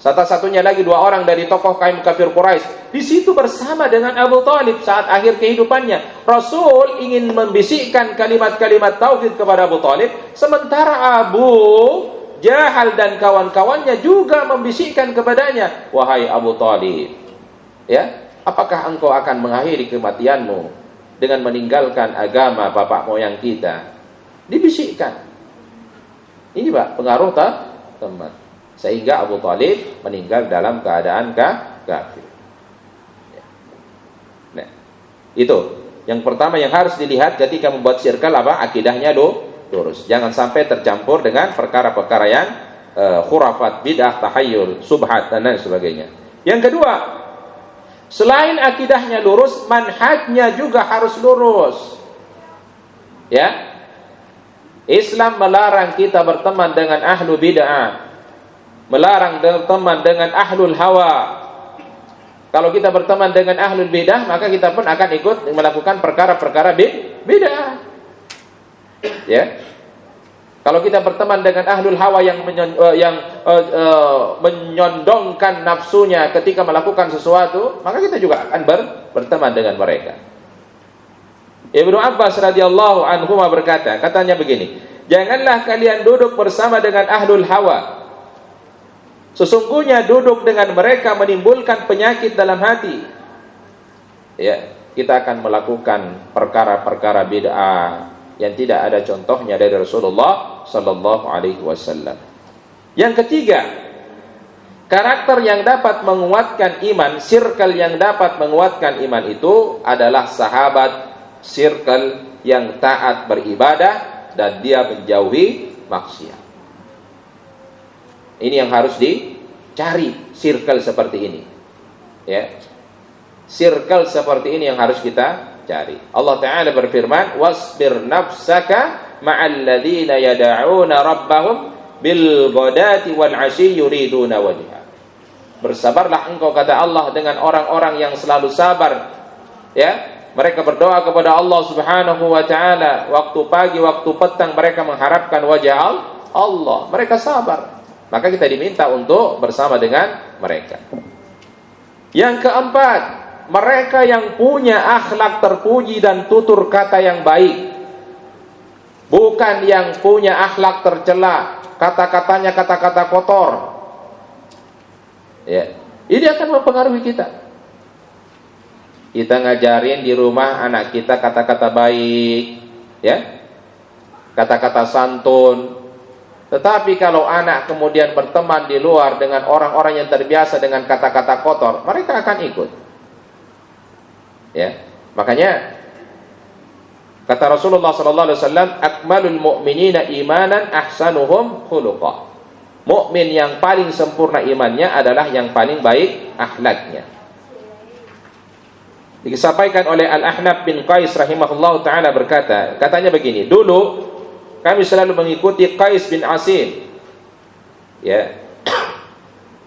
Satu-satunya lagi 2 orang dari tokoh kaum kafir Quraisy di situ bersama dengan Abu Talib saat akhir kehidupannya. Rasul ingin membisikkan kalimat-kalimat tauhid kepada Abu Talib, sementara Abu Jahal dan kawan-kawannya juga membisikkan kepadanya, wahai Abu Talib, ya, apakah engkau akan mengakhiri kematianmu dengan meninggalkan agama bapak moyang kita? Dibisikkan. Ini Pak, pengaruh teman. Sehingga Abu Talib meninggal dalam keadaan kafir. Nah, itu yang pertama yang harus dilihat ketika membuat circle apa? Akidahnya lurus. Jangan sampai tercampur dengan perkara-perkara yang khurafat, bid'ah, tahayyul, subhat dan lain sebagainya. Yang kedua, selain akidahnya lurus, manhajnya juga harus lurus. Ya. Islam melarang kita berteman dengan ahlu bid'ah, melarang berteman dengan ahlul hawa. Kalau kita berteman dengan ahlul bid'ah, maka kita pun akan ikut melakukan perkara-perkara bid'ah. Ya. Kalau kita berteman dengan ahlul hawa yang menyondongkan nafsunya ketika melakukan sesuatu, maka kita juga akan berteman dengan mereka. Ibnu Abbas radhiyallahu anhu berkata, katanya begini, janganlah kalian duduk bersama dengan ahlul hawa. Sesungguhnya duduk dengan mereka menimbulkan penyakit dalam hati. Ya, kita akan melakukan perkara-perkara bid'ah yang tidak ada contohnya dari Rasulullah sallallahu alaihi wasallam. Yang ketiga, karakter yang dapat menguatkan iman, circle yang dapat menguatkan iman itu adalah sahabat, circle yang taat beribadah dan dia menjauhi maksiat. Ini yang harus dicari, circle seperti ini. Ya. Circle seperti ini yang harus kita cari. Allah Ta'ala berfirman, wasbir nafsaka ma'al ladzina yad'una rabbahum bil ghadati wal 'ashyi yuriduna wajha. Bersabarlah engkau, kata Allah, dengan orang-orang yang selalu sabar. Ya. Mereka berdoa kepada Allah Subhanahu wa taala waktu pagi, waktu petang, mereka mengharapkan wajah Allah. Mereka sabar. Maka kita diminta untuk bersama dengan mereka. Yang keempat, mereka yang punya akhlak terpuji dan tutur kata yang baik. Bukan yang punya akhlak tercela, kata-katanya kata-kata kotor. Ya. Ini akan mempengaruhi kita. Kita ngajarin di rumah anak kita kata-kata baik, ya, kata-kata santun. Tetapi kalau anak kemudian berteman di luar dengan orang-orang yang terbiasa dengan kata-kata kotor, mereka akan ikut. Ya, makanya kata Rasulullah SAW, akmalul mu'minina imanan ahsanuhum khuluqa. Mukmin yang paling sempurna imannya adalah yang paling baik akhlaknya. Disampaikan oleh Al-Ahnaf bin Qais rahimahullah ta'ala berkata, katanya begini, dulu kami selalu mengikuti Qais bin Asim, ya.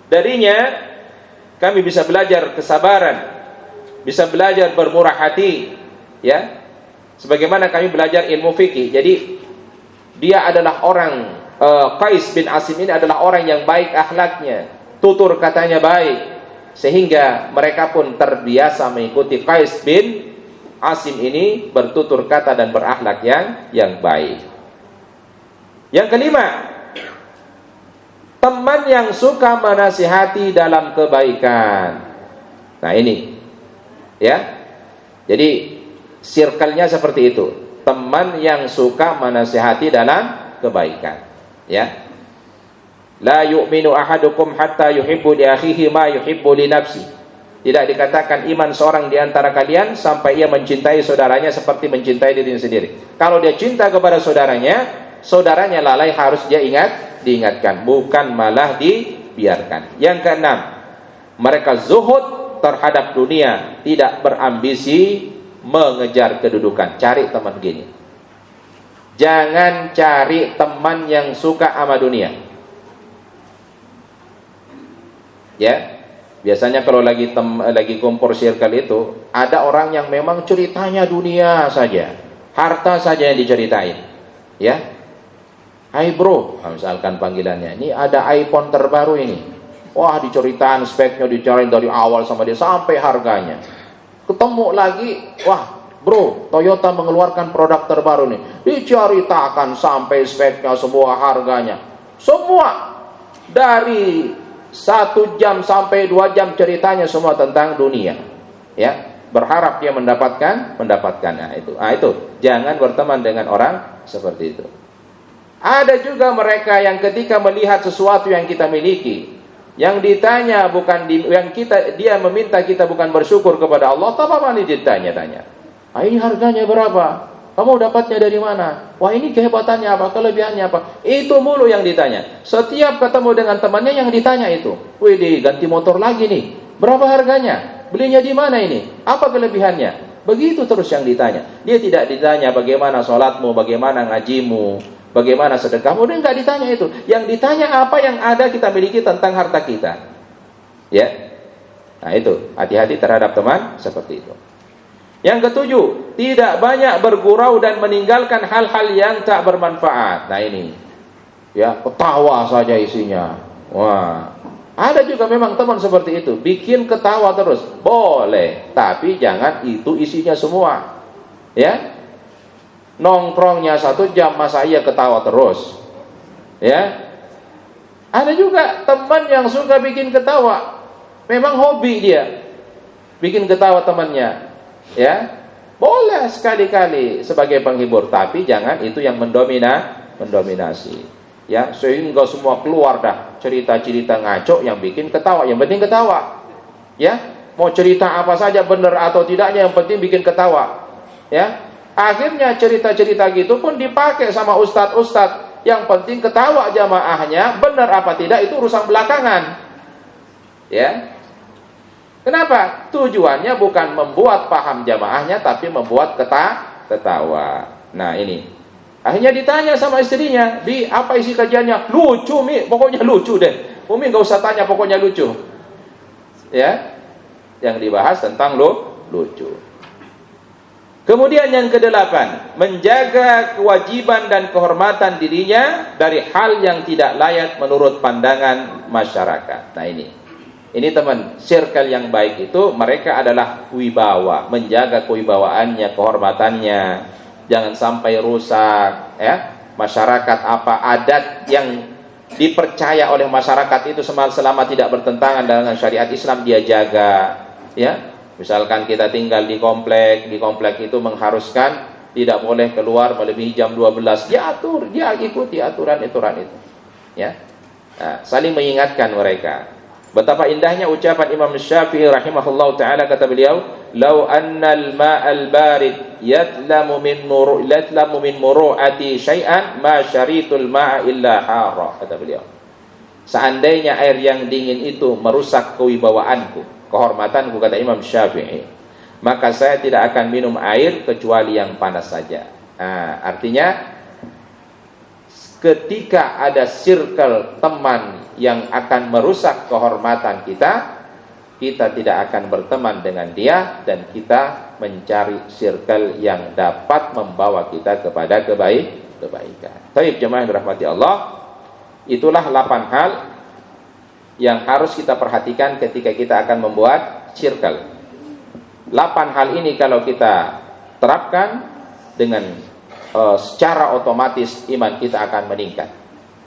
Darinya kami bisa belajar kesabaran, bisa belajar bermurah hati, ya. Sebagaimana kami belajar ilmu fikih. Jadi dia adalah orang, Qais bin Asim ini adalah orang yang baik akhlaknya, tutur katanya baik, sehingga mereka pun terbiasa mengikuti Qais bin Asim ini bertutur kata dan berakhlak yang baik. Yang kelima, teman yang suka menasihati dalam kebaikan. Nah ini, ya. Jadi circle-nya seperti itu. Teman yang suka menasihati dalam kebaikan, ya. La yu'minu ahadukum hatta yuhibbu li akhihi ma yuhibbu li nafsi. Tidak dikatakan iman seorang di antara kalian sampai ia mencintai saudaranya seperti mencintai dirinya sendiri. Kalau dia cinta kepada saudaranya lalai harus dia diingatkan, bukan malah dibiarkan. Yang keenam, mereka zuhud terhadap dunia, tidak berambisi mengejar kedudukan. Cari teman gini. Jangan cari teman yang suka sama dunia. Ya, biasanya kalau lagi kumpul circle itu, ada orang yang memang ceritanya dunia saja, harta saja yang diceritain. Ya, hai bro, misalkan panggilannya, ini ada iPhone terbaru ini. Wah, diceritain speknya, dicariin dari awal sama dia sampai harganya. Ketemu lagi, wah bro, Toyota mengeluarkan produk terbaru nih, diceritakan sampai speknya, semua harganya, semua dari 1 jam sampai 2 jam ceritanya semua tentang dunia, ya. Berharap dia mendapatkan. Nah itu jangan berteman dengan orang seperti itu. Ada juga mereka yang ketika melihat sesuatu yang kita miliki, yang ditanya bukan dia meminta kita bukan bersyukur kepada Allah, tapi malah ditanya-tanya. Ini harganya berapa? Kamu dapatnya dari mana? Wah, ini kehebatannya apa? Kelebihannya apa? Itu mulu yang ditanya. Setiap ketemu dengan temannya yang ditanya itu. Wih, ganti motor lagi nih. Berapa harganya? Belinya di mana ini? Apa kelebihannya? Begitu terus yang ditanya. Dia tidak ditanya bagaimana sholatmu, bagaimana ngajimu, bagaimana sedekahmu. Dia nggak ditanya itu. Yang ditanya apa yang ada kita miliki tentang harta kita. Ya. Nah itu, hati-hati terhadap teman seperti itu. Yang ketujuh, tidak banyak bergurau dan meninggalkan hal-hal yang tak bermanfaat. Nah ini, ya, ketawa saja isinya. Wah, ada juga memang teman seperti itu, bikin ketawa terus. Boleh, tapi jangan itu isinya semua. Ya, nongkrongnya 1 jam, masa iya ketawa terus? Ya, ada juga teman yang suka bikin ketawa. Memang hobi dia bikin ketawa temannya. Ya, boleh sekali-kali sebagai penghibur, tapi jangan itu yang mendominasi. Ya, sehingga semua keluar dah cerita-cerita ngaco yang bikin ketawa. Yang penting ketawa. Ya, mau cerita apa saja benar atau tidaknya, yang penting bikin ketawa. Ya, akhirnya cerita-cerita gitu pun dipakai sama ustadz-ustadz. Yang penting ketawa jamaahnya, benar apa tidak itu urusan belakangan. Ya. Kenapa? Tujuannya bukan membuat paham jamaahnya, tapi membuat ketawa. Nah ini, akhirnya ditanya sama istrinya, Bi, apa isi kajiannya? Lucu Mi, pokoknya lucu deh. Umi gak usah tanya, pokoknya lucu. Ya, yang dibahas tentang lucu. Kemudian yang kedelapan, menjaga kewajiban dan kehormatan dirinya dari hal yang tidak layak menurut pandangan masyarakat. Nah ini teman, circle yang baik itu mereka adalah wibawa, menjaga kewibawaannya, kehormatannya, jangan sampai rusak, ya. Masyarakat apa adat yang dipercaya oleh masyarakat itu selama tidak bertentangan dengan syariat Islam dia jaga, ya. Misalkan kita tinggal di komplek itu mengharuskan tidak boleh keluar melebihi jam 12, dia ikuti aturan itu, ya. Nah, saling mengingatkan mereka. Betapa indahnya ucapan Imam Syafi'i rahimahullah ta'ala, kata beliau, "Lau annal ma'al barid yatlamu min muru'ati syai'an ma syaritul ma'a illa hara," kata beliau. Seandainya air yang dingin itu merusak kewibawaanku, kehormatanku, kata Imam Syafi'i, maka saya tidak akan minum air kecuali yang panas saja. Nah, artinya ketika ada circle teman yang akan merusak kehormatan kita, kita tidak akan berteman dengan dia, dan kita mencari circle yang dapat membawa kita kepada kebaikan. Baik jemaah yang dirahmati Allah, itulah 8 hal yang harus kita perhatikan ketika kita akan membuat circle. 8 hal ini kalau kita terapkan dengan secara otomatis iman kita akan meningkat.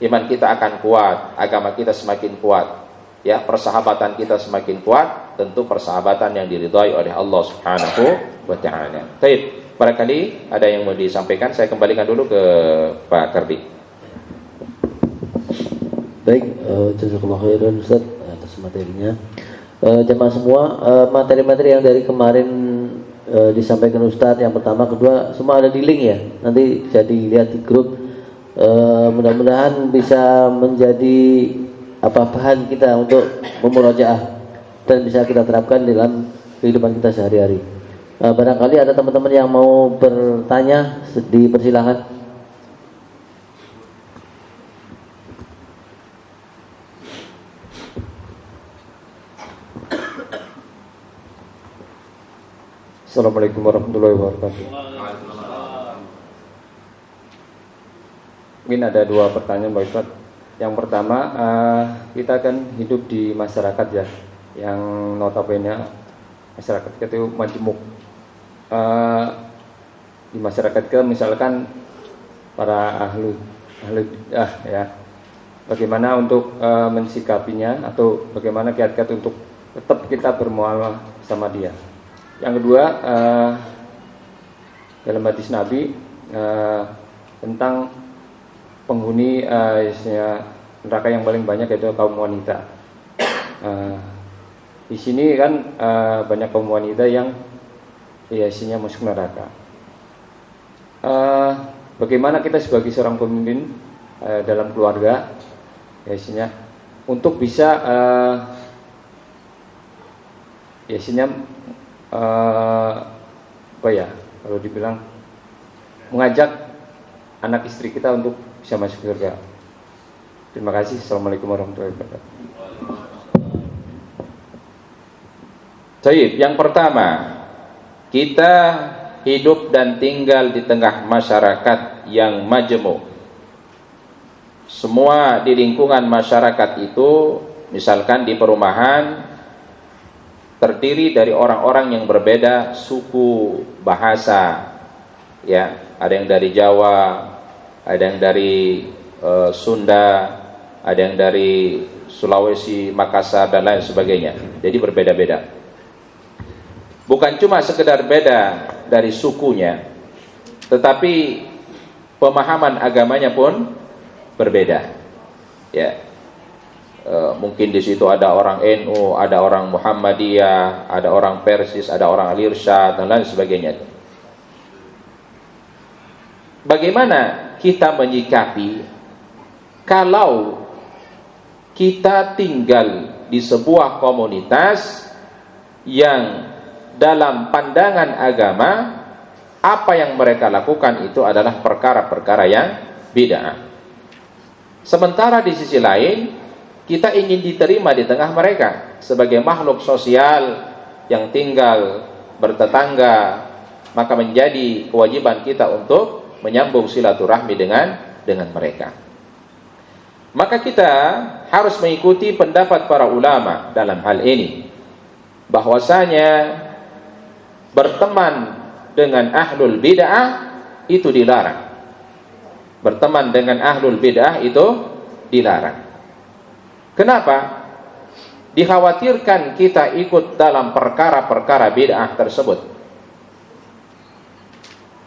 Iman kita akan kuat, agama kita semakin kuat. Ya, persahabatan kita semakin kuat, tentu persahabatan yang diridhai oleh Allah Subhanahu wa taala. Baik, barangkali ada yang mau disampaikan, saya kembalikan dulu ke Pak Kardi. Baik, jazakallahu khairan Ustaz atas materinya. Jemaah semua, materi-materi yang dari kemarin disampaikan Ustadz, yang pertama, kedua, semua ada di link ya. Nanti bisa dilihat di grup. Mudah-mudahan bisa menjadi bahan kita untuk memurojaah dan bisa kita terapkan dalam kehidupan kita sehari-hari. Barangkali ada teman-teman yang mau bertanya, dipersilahkan. Assalamualaikum warahmatullahi wabarakatuh. Mungkin ada 2 pertanyaan Pak Ustadz. Yang pertama, kita kan hidup di masyarakat ya, yang notabene masyarakat kita itu majemuk. Di masyarakat kita misalkan para ahli bidah ya, bagaimana untuk mensikapinya, atau bagaimana kiat-kiat untuk tetap kita bermuamalah sama dia. Yang kedua, dalam hadis Nabi tentang penghuni neraka yang paling banyak yaitu kaum wanita. Di sini kan banyak kaum wanita yang isinya masuk neraka. Bagaimana kita sebagai seorang pemimpin dalam keluarga, isinya untuk bisa kalau dibilang mengajak anak istri kita untuk bisa masuk surga. Terima kasih. Assalamualaikum warahmatullahi wabarakatuh. Baik, yang pertama, kita hidup dan tinggal di tengah masyarakat yang majemuk. Semua di lingkungan masyarakat itu, misalkan di perumahan, terdiri dari orang-orang yang berbeda suku, bahasa. Ya, ada yang dari Jawa, ada yang dari Sunda, ada yang dari Sulawesi, Makassar, dan lain sebagainya. Jadi berbeda-beda. Bukan cuma sekedar beda dari sukunya, tetapi pemahaman agamanya pun berbeda. Ya, mungkin di situ ada orang NU, ada orang Muhammadiyah, ada orang Persis, ada orang Al-Irsyad, dan lain sebagainya. Bagaimana kita menyikapi kalau kita tinggal di sebuah komunitas yang dalam pandangan agama apa yang mereka lakukan itu adalah perkara-perkara yang bid'ah. Sementara di sisi lain kita ingin diterima di tengah mereka sebagai makhluk sosial yang tinggal bertetangga, maka menjadi kewajiban kita untuk menyambung silaturahmi dengan mereka. Maka kita harus mengikuti pendapat para ulama dalam hal ini, bahwasanya berteman dengan ahlul bid'ah itu dilarang. Berteman dengan ahlul bid'ah itu dilarang. Kenapa? Dikhawatirkan kita ikut dalam perkara-perkara bid'ah tersebut.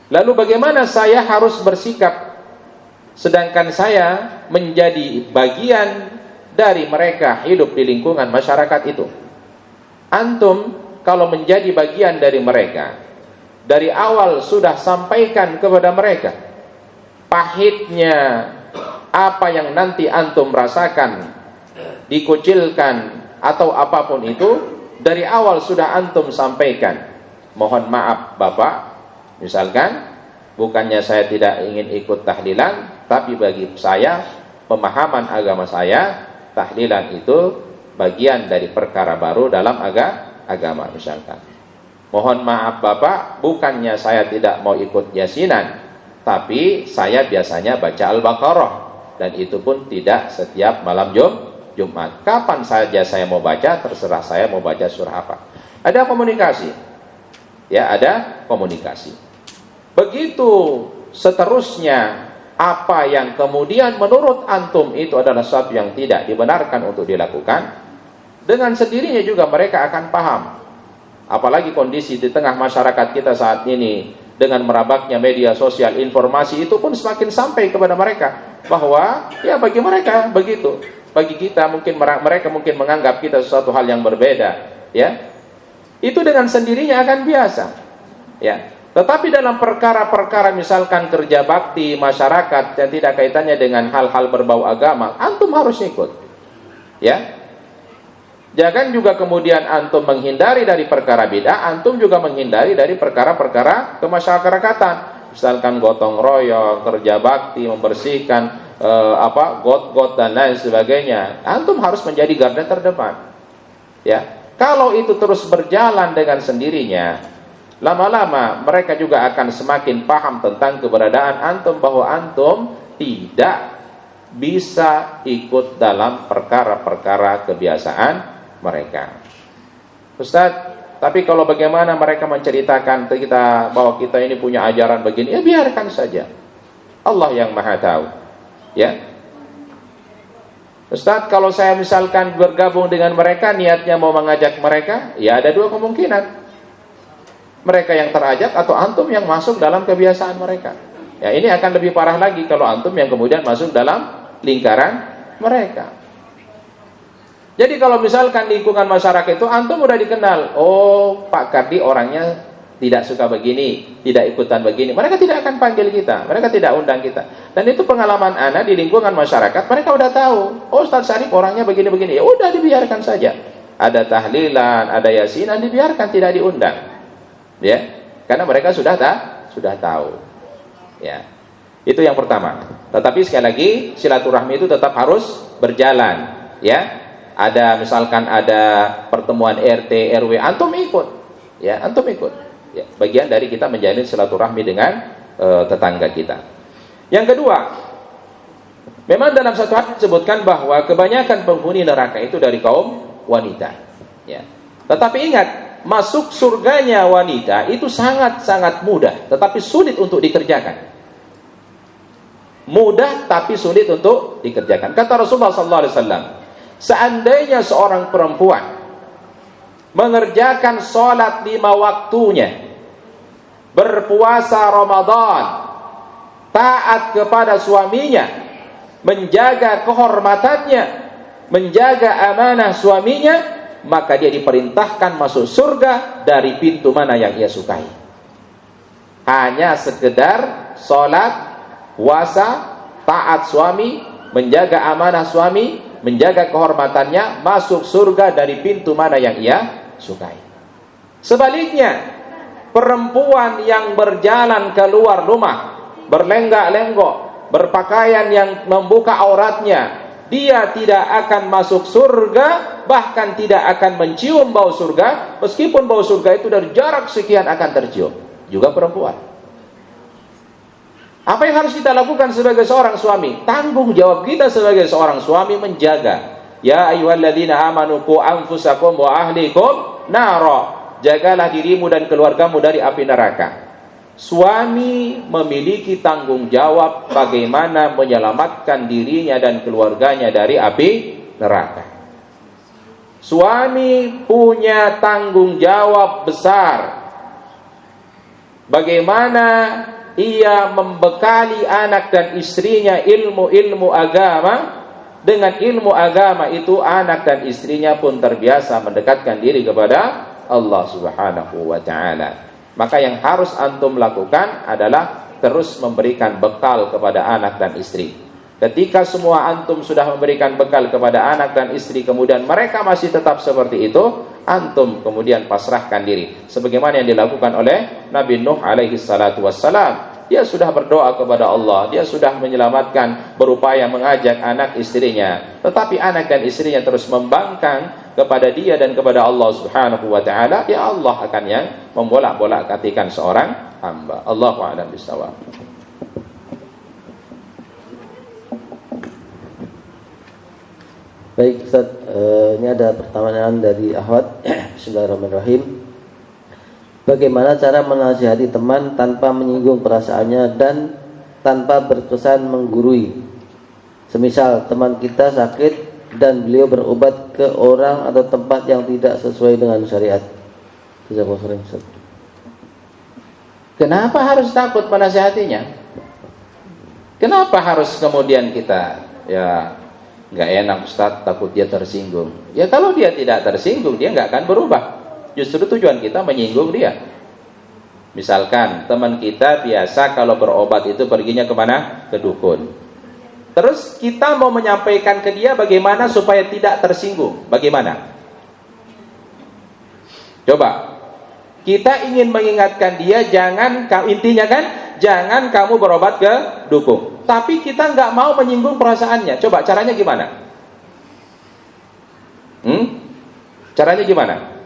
Lalu bagaimana saya harus bersikap sedangkan saya menjadi bagian dari mereka hidup di lingkungan masyarakat itu? Antum kalau menjadi bagian dari mereka, dari awal sudah sampaikan kepada mereka pahitnya apa yang nanti antum rasakan, dikucilkan atau apapun itu, dari awal sudah antum sampaikan. mohon maaf Bapak, misalkan bukannya saya tidak ingin ikut tahlilan, tapi bagi saya, pemahaman agama saya, tahlilan itu bagian dari perkara baru dalam agama misalkan. Mohon maaf Bapak, bukannya saya tidak mau ikut yasinan, tapi saya biasanya baca Al-Baqarah, dan itu pun tidak setiap malam Jumat. Kapan saja saya mau baca, terserah saya mau baca surah apa. Ada komunikasi. Ya, ada komunikasi. Begitu seterusnya, apa yang kemudian menurut antum itu adalah sesuatu yang tidak dibenarkan untuk dilakukan, dengan sendirinya juga mereka akan paham. Apalagi kondisi di tengah masyarakat kita saat ini, dengan merabaknya media sosial, informasi itu pun semakin sampai kepada mereka, bahwa ya bagi mereka begitu, bagi kita mungkin mereka mungkin menganggap kita sesuatu hal yang berbeda, ya. Itu dengan sendirinya akan biasa, ya. Tetapi dalam perkara-perkara misalkan kerja bakti masyarakat yang tidak kaitannya dengan hal-hal berbau agama, antum harus ikut, ya. Jangan juga kemudian antum menghindari dari perkara bid'ah, antum juga menghindari dari perkara-perkara kemasyarakatan. Misalkan gotong royong, kerja bakti, membersihkan got-got dan lain sebagainya. Antum harus menjadi garda terdepan. Ya, kalau itu terus berjalan dengan sendirinya, lama-lama mereka juga akan semakin paham tentang keberadaan antum, bahwa antum tidak bisa ikut dalam perkara-perkara kebiasaan mereka. Ustaz, tapi kalau bagaimana mereka menceritakan kita bahwa kita ini punya ajaran begini, ya biarkan saja. Allah yang Maha tahu. Ya. Ustaz, kalau saya misalkan bergabung dengan mereka, niatnya mau mengajak mereka, ya ada dua kemungkinan. Mereka yang terajak atau antum yang masuk dalam kebiasaan mereka. Ya, ini akan lebih parah lagi kalau antum yang kemudian masuk dalam lingkaran mereka. Jadi kalau misalkan lingkungan masyarakat itu antum udah dikenal, oh Pak Kardi orangnya tidak suka begini, tidak ikutan begini, mereka tidak akan panggil kita, mereka tidak undang kita. Dan itu pengalaman ana di lingkungan masyarakat, mereka udah tahu, oh Ustaz Syarif orangnya begini-begini, ya udah dibiarkan saja. Ada tahlilan, ada yasinan, dibiarkan, tidak diundang. Ya, karena mereka sudah tahu. Ya. Itu yang pertama. Tetapi sekali lagi silaturahmi itu tetap harus berjalan, ya. Ada misalkan ada pertemuan RT RW, antum ikut, ya antum ikut, ya, bagian dari kita menjalin silaturahmi dengan tetangga kita. Yang kedua, memang dalam satu hadis disebutkan bahwa kebanyakan penghuni neraka itu dari kaum wanita, ya. Tetapi ingat, masuk surganya wanita itu sangat-sangat mudah, tetapi sulit untuk dikerjakan. Mudah tapi sulit untuk dikerjakan. Kata Rasulullah SAW, seandainya seorang perempuan mengerjakan sholat 5 waktunya, berpuasa Ramadan, taat kepada suaminya, menjaga kehormatannya, menjaga amanah suaminya, maka dia diperintahkan masuk surga dari pintu mana yang ia sukai. Hanya sekedar sholat, puasa, taat suami, menjaga amanah suami, menjaga kehormatannya, masuk surga dari pintu mana yang ia sukai. Sebaliknya, perempuan yang berjalan keluar rumah, berlenggak-lenggok, berpakaian yang membuka auratnya, dia tidak akan masuk surga, bahkan tidak akan mencium bau surga, meskipun bau surga itu dari jarak sekian akan tercium. Juga perempuan. Apa yang harus kita lakukan sebagai seorang suami? Tanggung jawab kita sebagai seorang suami menjaga. Ya ayyuhalladzina amanu qu anfusakum wa ahlikum nara. Jagalah dirimu dan keluargamu dari api neraka. Suami memiliki tanggung jawab bagaimana menyelamatkan dirinya dan keluarganya dari api neraka. Suami punya tanggung jawab besar. Bagaimana ia membekali anak dan istrinya ilmu-ilmu agama. Dengan ilmu agama itu anak dan istrinya pun terbiasa mendekatkan diri kepada Allah Subhanahu wa ta'ala. Maka yang harus antum lakukan adalah terus memberikan bekal kepada anak dan istri. Ketika semua antum sudah memberikan bekal kepada anak dan istri, kemudian mereka masih tetap seperti itu, antum kemudian pasrahkan diri. Sebagaimana yang dilakukan oleh Nabi Nuh alaihi salatu wassalam. Dia sudah berdoa kepada Allah, dia sudah menyelamatkan, berupaya mengajak anak istrinya. Tetapi anak dan istrinya terus membangkang kepada dia dan kepada Allah subhanahu wa ta'ala. Ya Allah akan yang membolak-bolak-hatikan seorang hamba. Allahu a'lam bishawab. Baik Ustaz, ini ada pertanyaan dari Ahwat. Bismillahirrahmanirrahim. Bagaimana cara menasihati teman tanpa menyinggung perasaannya dan tanpa berkesan menggurui? Semisal teman kita sakit dan beliau berobat ke orang atau tempat yang tidak sesuai dengan syariat. Kenapa harus takut menasihatinya? Kenapa harus kemudian kita nggak enak Ustaz, takut dia tersinggung? Ya kalau dia tidak tersinggung, dia nggak akan berubah. Justru tujuan kita menyinggung dia. Misalkan teman kita biasa kalau berobat itu perginya kemana? Ke dukun. Terus kita mau menyampaikan ke dia bagaimana supaya tidak tersinggung. Bagaimana? Coba. Kita ingin mengingatkan dia, intinya kan, jangan kamu berobat ke dukun. Tapi kita nggak mau menyinggung perasaannya. Coba caranya gimana? Caranya gimana?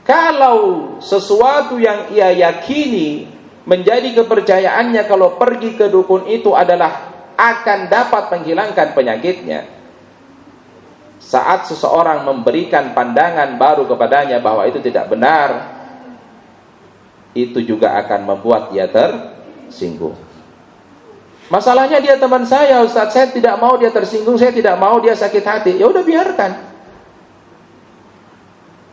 Kalau sesuatu yang ia yakini menjadi kepercayaannya, kalau pergi ke dukun itu adalah akan dapat menghilangkan penyakitnya, saat seseorang memberikan pandangan baru kepadanya bahwa itu tidak benar, itu juga akan membuat dia tersinggung. Masalahnya dia teman saya Ustaz, saya tidak mau dia tersinggung, saya tidak mau dia sakit hati. Ya udah biarkan.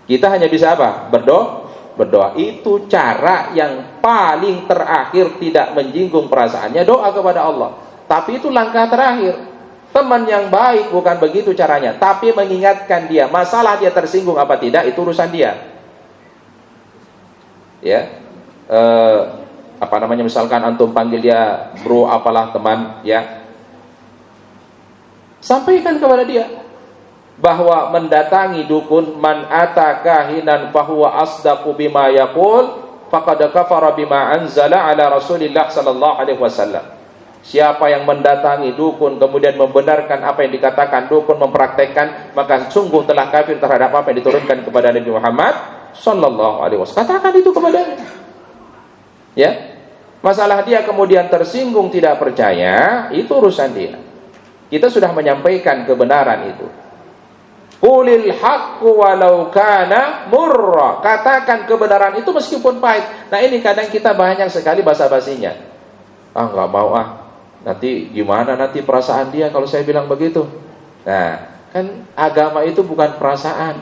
Kita hanya bisa apa? Berdoa. Itu cara yang paling terakhir, tidak menyinggung perasaannya, doa kepada Allah. Tapi itu langkah terakhir. Teman yang baik bukan begitu caranya, tapi mengingatkan dia. Masalah dia tersinggung apa tidak, itu urusan dia. Ya. Misalkan antum panggil dia bro apalah teman, ya. Sampaikan kepada dia bahwa mendatangi dukun, man ata kahinan fahuwa asdaqu bima yaqul faqad kafara bima anzala ala Rasulillah sallallahu alaihi wasallam. Siapa yang mendatangi dukun kemudian membenarkan apa yang dikatakan dukun, mempraktekkan, maka sungguh telah kafir terhadap apa yang diturunkan kepada Nabi Muhammad sallallahu alaihi wasallam. Katakan itu kepadanya. Ya. Masalah dia kemudian tersinggung, tidak percaya, itu urusan dia. Kita sudah menyampaikan kebenaran itu. Qulil haqqu walau kana murra. Katakan kebenaran itu meskipun pahit. Nah, ini kadang kita banyak sekali basa-basinya. Enggak mau Nanti gimana nanti perasaan dia kalau saya bilang begitu. Nah, kan agama itu bukan perasaan.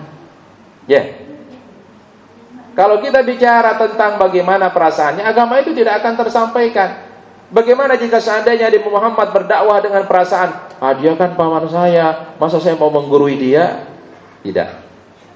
Ya. Kalau kita bicara tentang bagaimana perasaannya, agama itu tidak akan tersampaikan. Bagaimana jika seandainya Nabi Muhammad berdakwah dengan perasaan? Dia kan paman saya, masa saya mau menggurui dia? Tidak.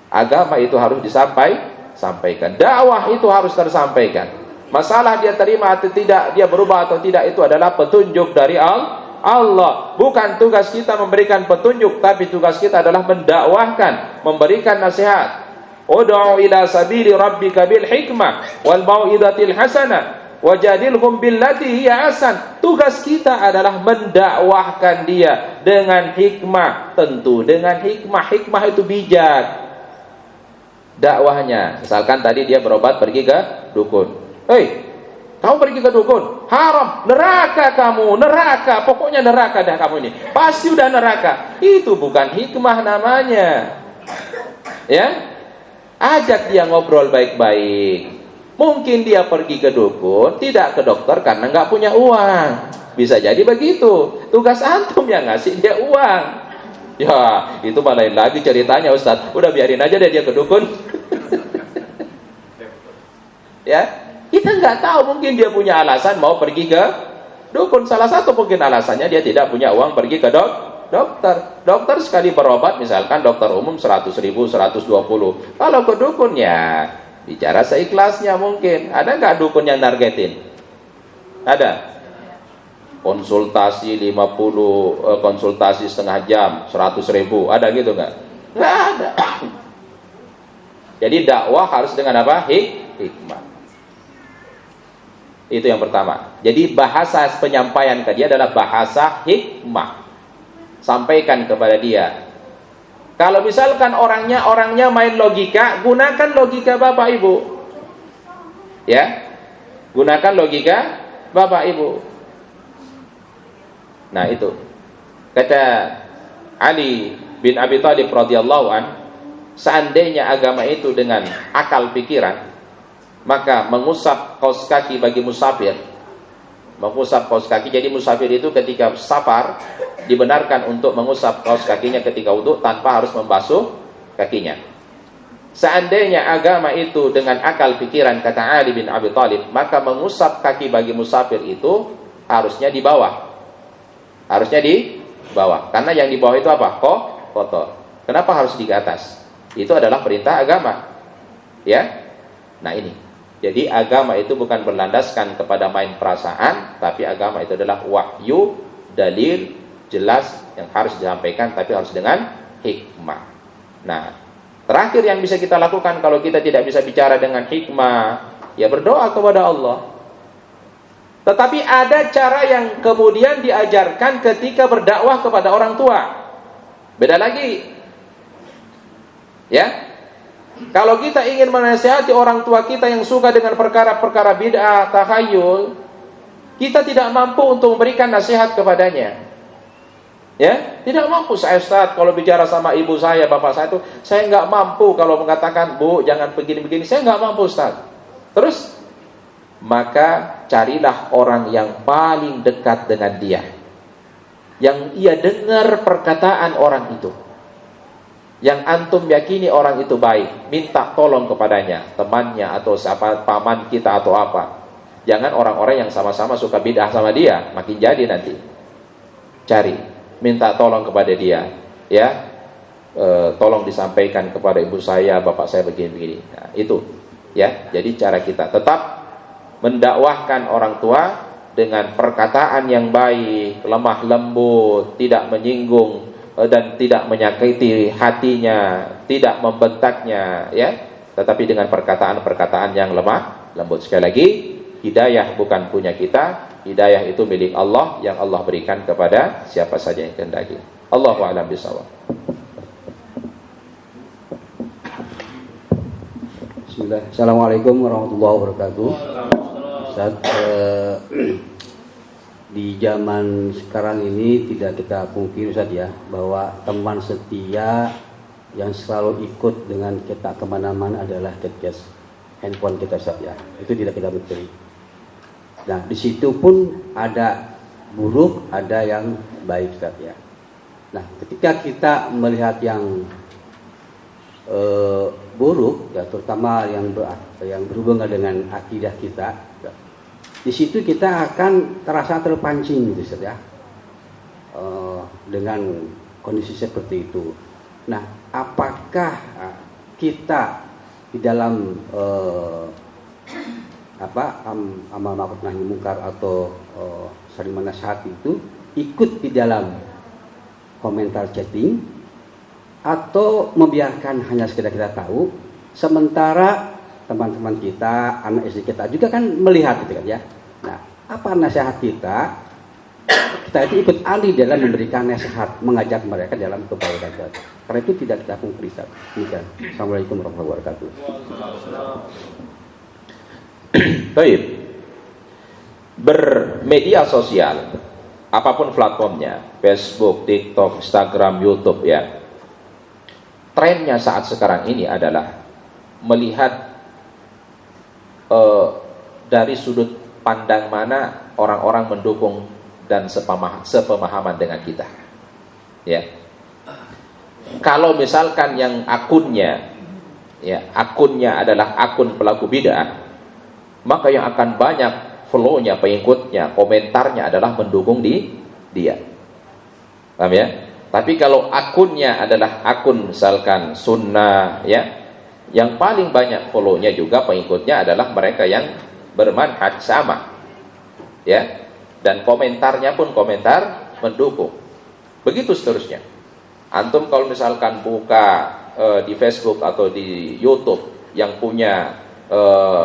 Agama itu harus disampaikan. Dakwah itu harus tersampaikan. Masalah dia terima atau tidak, dia berubah atau tidak, itu adalah petunjuk dari Allah. Bukan tugas kita memberikan petunjuk, tapi tugas kita adalah mendakwahkan, memberikan nasihat. Ud'u ila sabili rabbika bil hikmah wal mau'izatil hasanah wajadilhum billati hiya ahsan. Tugas kita adalah mendakwahkan dia dengan hikmah, tentu dengan hikmah. Hikmah itu bijak dakwahnya. Misalkan tadi dia berobat pergi ke dukun. Kamu pergi ke dukun, haram, neraka kamu, neraka, pokoknya neraka dah kamu ini, pasti udah neraka. Itu bukan hikmah namanya. Ya, ajak dia ngobrol baik-baik. Mungkin dia pergi ke dukun, tidak ke dokter karena nggak punya uang. Bisa jadi begitu. Tugas antum yang ngasih dia uang. Ya, itu malah lain lagi ceritanya Ustaz. Udah biarin aja deh dia ke dukun. Ya. Kita nggak tahu, mungkin dia punya alasan mau pergi ke dukun. Salah satu mungkin alasannya dia tidak punya uang pergi ke dokter. Dokter sekali berobat, misalkan dokter umum 100.000, 120. Kalau ke dukun ya bicara seikhlasnya mungkin. Ada nggak dukun yang nargetin? Ada? konsultasi 50, konsultasi setengah jam 100.000, ada gitu nggak? Nggak ada. Jadi dakwah harus dengan apa? Hikmah. Itu yang pertama. Jadi bahasa penyampaian ke dia adalah bahasa hikmah. Sampaikan kepada dia. Kalau misalkan orangnya main logika, gunakan logika Bapak Ibu. Ya. Gunakan logika Bapak Ibu. Nah, itu. Kata Ali bin Abi Thalib radhiyallahu an, seandainya agama itu dengan akal pikiran, maka mengusap kaus kaki bagi musafir. Mengusap kaus kaki, jadi musafir itu ketika safar dibenarkan untuk mengusap kaus kakinya ketika wudu tanpa harus membasuh kakinya. Seandainya agama itu dengan akal pikiran, kata Ali bin Abi Thalib, maka mengusap kaki bagi musafir itu harusnya di bawah. Harusnya di bawah. Karena yang di bawah itu apa? Kotor. Kenapa harus di atas? Itu adalah perintah agama. Ya. Nah, ini. Jadi agama itu bukan berlandaskan kepada main perasaan, tapi agama itu adalah wahyu, dalil, jelas yang harus disampaikan, tapi harus dengan hikmah. Nah, terakhir yang bisa kita lakukan kalau kita tidak bisa bicara dengan hikmah, ya berdoa kepada Allah. Tetapi ada cara yang kemudian diajarkan ketika berdakwah kepada orang tua. Beda lagi. Ya. Kalau kita ingin menasihati orang tua kita yang suka dengan perkara-perkara bid'ah, takhayul, kita tidak mampu untuk memberikan nasihat kepadanya. Ya, tidak mampu saya Ustaz kalau bicara sama ibu saya, bapak saya itu, saya nggak mampu kalau mengatakan, Bu, jangan begini-begini, saya nggak mampu Ustaz. Terus, maka carilah orang yang paling dekat dengan dia, yang ia dengar perkataan orang itu, yang antum yakini orang itu baik, minta tolong kepadanya, temannya atau siapa, paman kita atau apa. Jangan orang-orang yang sama-sama suka bid'ah sama dia, makin jadi nanti. Cari, minta tolong kepada dia, ya, tolong disampaikan kepada ibu saya, bapak saya begini-begini. Nah, itu, ya. Jadi cara kita tetap mendakwahkan orang tua dengan perkataan yang baik, lemah lembut, tidak menyinggung dan tidak menyakiti hatinya, tidak membentaknya, ya, tetapi dengan perkataan-perkataan yang lemah lembut. Sekali lagi, hidayah bukan punya kita, hidayah itu milik Allah yang Allah berikan kepada siapa saja yang kehendaki. Allahu a'lam bishawab. Bismillah. Assalamualaikum warahmatullahi wabarakatuh. Ustaz, di zaman sekarang ini tidak kita pungkiri Ustaz ya, bahwa teman setia yang selalu ikut dengan kita kemana-mana adalah gadget handphone kita Ustaz ya. Itu tidak kita pungkiri. Nah, di situ pun ada buruk, ada yang baik Ustaz ya. Nah, ketika kita melihat yang buruk ya, terutama yang berhubungan dengan akidah kita, di situ kita akan terasa terpancing gitu Ustaz ya, dengan kondisi seperti itu. Nah, apakah kita di dalam amal ma'ruf nahi munkar atau saling menasihati itu ikut di dalam komentar chatting, atau membiarkan hanya sekedar kita tahu, sementara teman-teman kita, anak istri kita juga kan melihat gitu kan ya. Nah, apa nasihat kita? Kita itu ikut ahli dalam memberikan nasihat, mengajak mereka dalam kebaikan. Karena itu tidak kita pungkiri. Assalamualaikum warahmatullahi wabarakatuh. Baik. Bermedia sosial, apapun platformnya, Facebook, TikTok, Instagram, YouTube ya. Trennya saat sekarang ini adalah melihat dari sudut pandang mana orang-orang mendukung dan sepemahaman dengan kita. Ya. Kalau misalkan yang akunnya adalah akun pelaku bid'ah, maka yang akan banyak follow-nya, pengikutnya, komentarnya adalah mendukung dia. Paham ya? Tapi kalau akunnya adalah akun misalkan sunnah ya, yang paling banyak follow-nya juga pengikutnya adalah mereka yang bermanhaj sama. Ya. dan komentarnya pun komentar mendukung. Begitu seterusnya. Antum kalau misalkan buka di Facebook atau di YouTube yang punya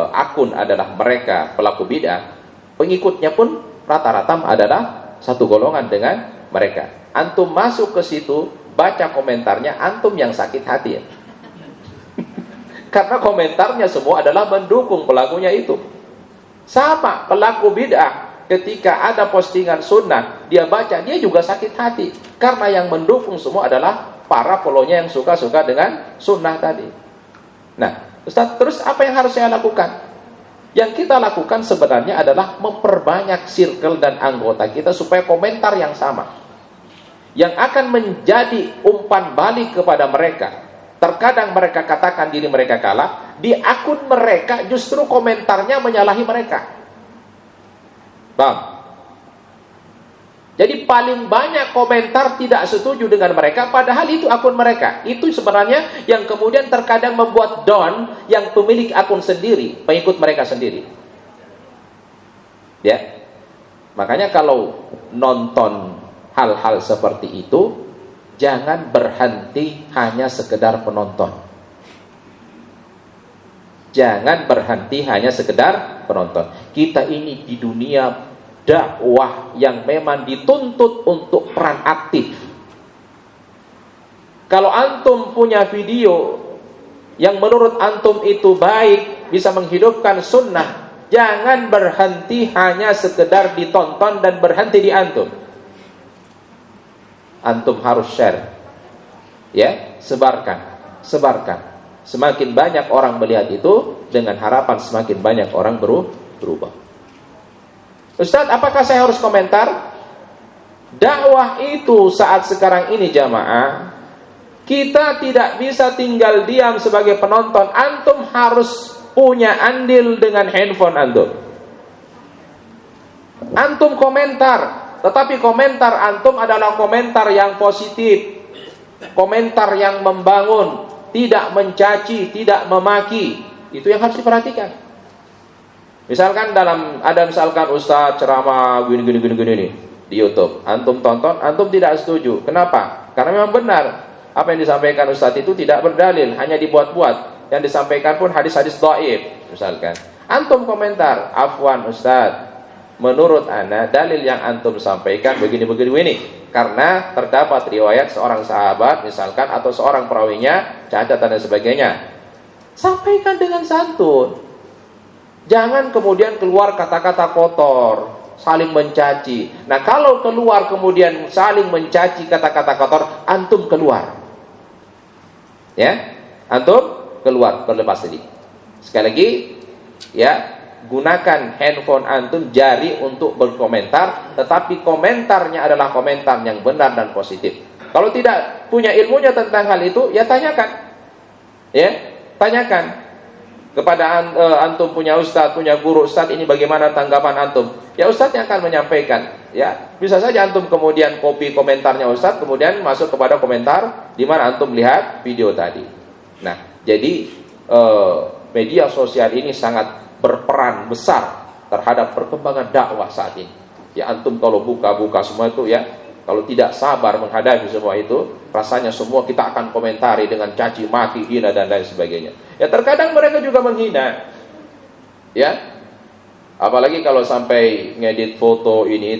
akun adalah mereka pelaku bid'ah, pengikutnya pun rata-rata adalah satu golongan dengan mereka. Antum masuk ke situ, baca komentarnya, antum yang sakit hati ya. Karena komentarnya semua adalah mendukung pelakunya itu. Sama pelaku bid'ah, ketika ada postingan sunnah, dia baca, dia juga sakit hati. Karena yang mendukung semua adalah para follow-nya yang suka-suka dengan sunnah tadi. Nah, Ustaz, terus apa yang harus saya lakukan? Yang kita lakukan sebenarnya adalah memperbanyak circle dan anggota kita supaya komentar yang sama, yang akan menjadi umpan balik kepada mereka. Terkadang mereka katakan diri mereka kalah, di akun mereka justru komentarnya menyalahi mereka. Paham? Jadi paling banyak komentar tidak setuju dengan mereka, padahal itu akun mereka. Itu sebenarnya yang kemudian terkadang membuat down yang pemilik akun sendiri, pengikut mereka sendiri. Ya. Makanya kalau nonton hal-hal seperti itu, jangan berhenti hanya sekedar penonton. Jangan berhenti hanya sekedar penonton. Kita ini di dunia dakwah yang memang dituntut untuk peran aktif. Kalau antum punya video yang menurut antum itu baik, bisa menghidupkan sunnah, jangan berhenti hanya sekedar ditonton dan berhenti di antum. Antum harus share, ya, sebarkan. Semakin banyak orang melihat itu, dengan harapan semakin banyak orang berubah. Ustaz, apakah saya harus komentar? Dakwah itu saat sekarang ini jamaah, kita tidak bisa tinggal diam sebagai penonton. Antum harus punya andil dengan handphone antum. Antum komentar. Tetapi komentar antum adalah komentar yang positif, komentar yang membangun, tidak mencaci, tidak memaki. Itu yang harus diperhatikan. Misalkan misalkan Ustaz ceramah gini di YouTube, antum tonton, antum tidak setuju. Kenapa? Karena memang benar apa yang disampaikan Ustaz itu tidak berdalil, hanya dibuat-buat. Yang disampaikan pun hadis-hadis dhaif, misalkan. Antum komentar, afwan Ustaz, menurut ana dalil yang antum sampaikan begini karena terdapat riwayat seorang sahabat misalkan atau seorang perawinya cacat dan sebagainya. Sampaikan dengan santun. Jangan kemudian keluar kata-kata kotor, saling mencaci. Nah, kalau keluar kemudian saling mencaci kata-kata kotor, antum keluar. Ya, antum keluar, berlepas diri. Sekali lagi, ya, gunakan handphone antum jari untuk berkomentar, tetapi komentarnya adalah komentar yang benar dan positif. Kalau tidak punya ilmunya tentang hal itu, ya tanyakan. Ya, tanyakan kepada antum punya ustaz, punya guru, ustaz ini bagaimana tanggapan antum? Ya ustaz yang akan menyampaikan. Ya, bisa saja antum kemudian copy komentarnya ustaz, kemudian masuk kepada komentar di mana antum lihat video tadi. Nah, jadi media sosial ini sangat berperan besar terhadap perkembangan dakwah saat ini. Ya, antum kalau buka semua itu, ya, kalau tidak sabar menghadapi semua itu, rasanya semua kita akan komentari dengan caci maki, hina dan lain sebagainya. Ya, terkadang mereka juga menghina. Ya. Apalagi kalau sampai ngedit foto ini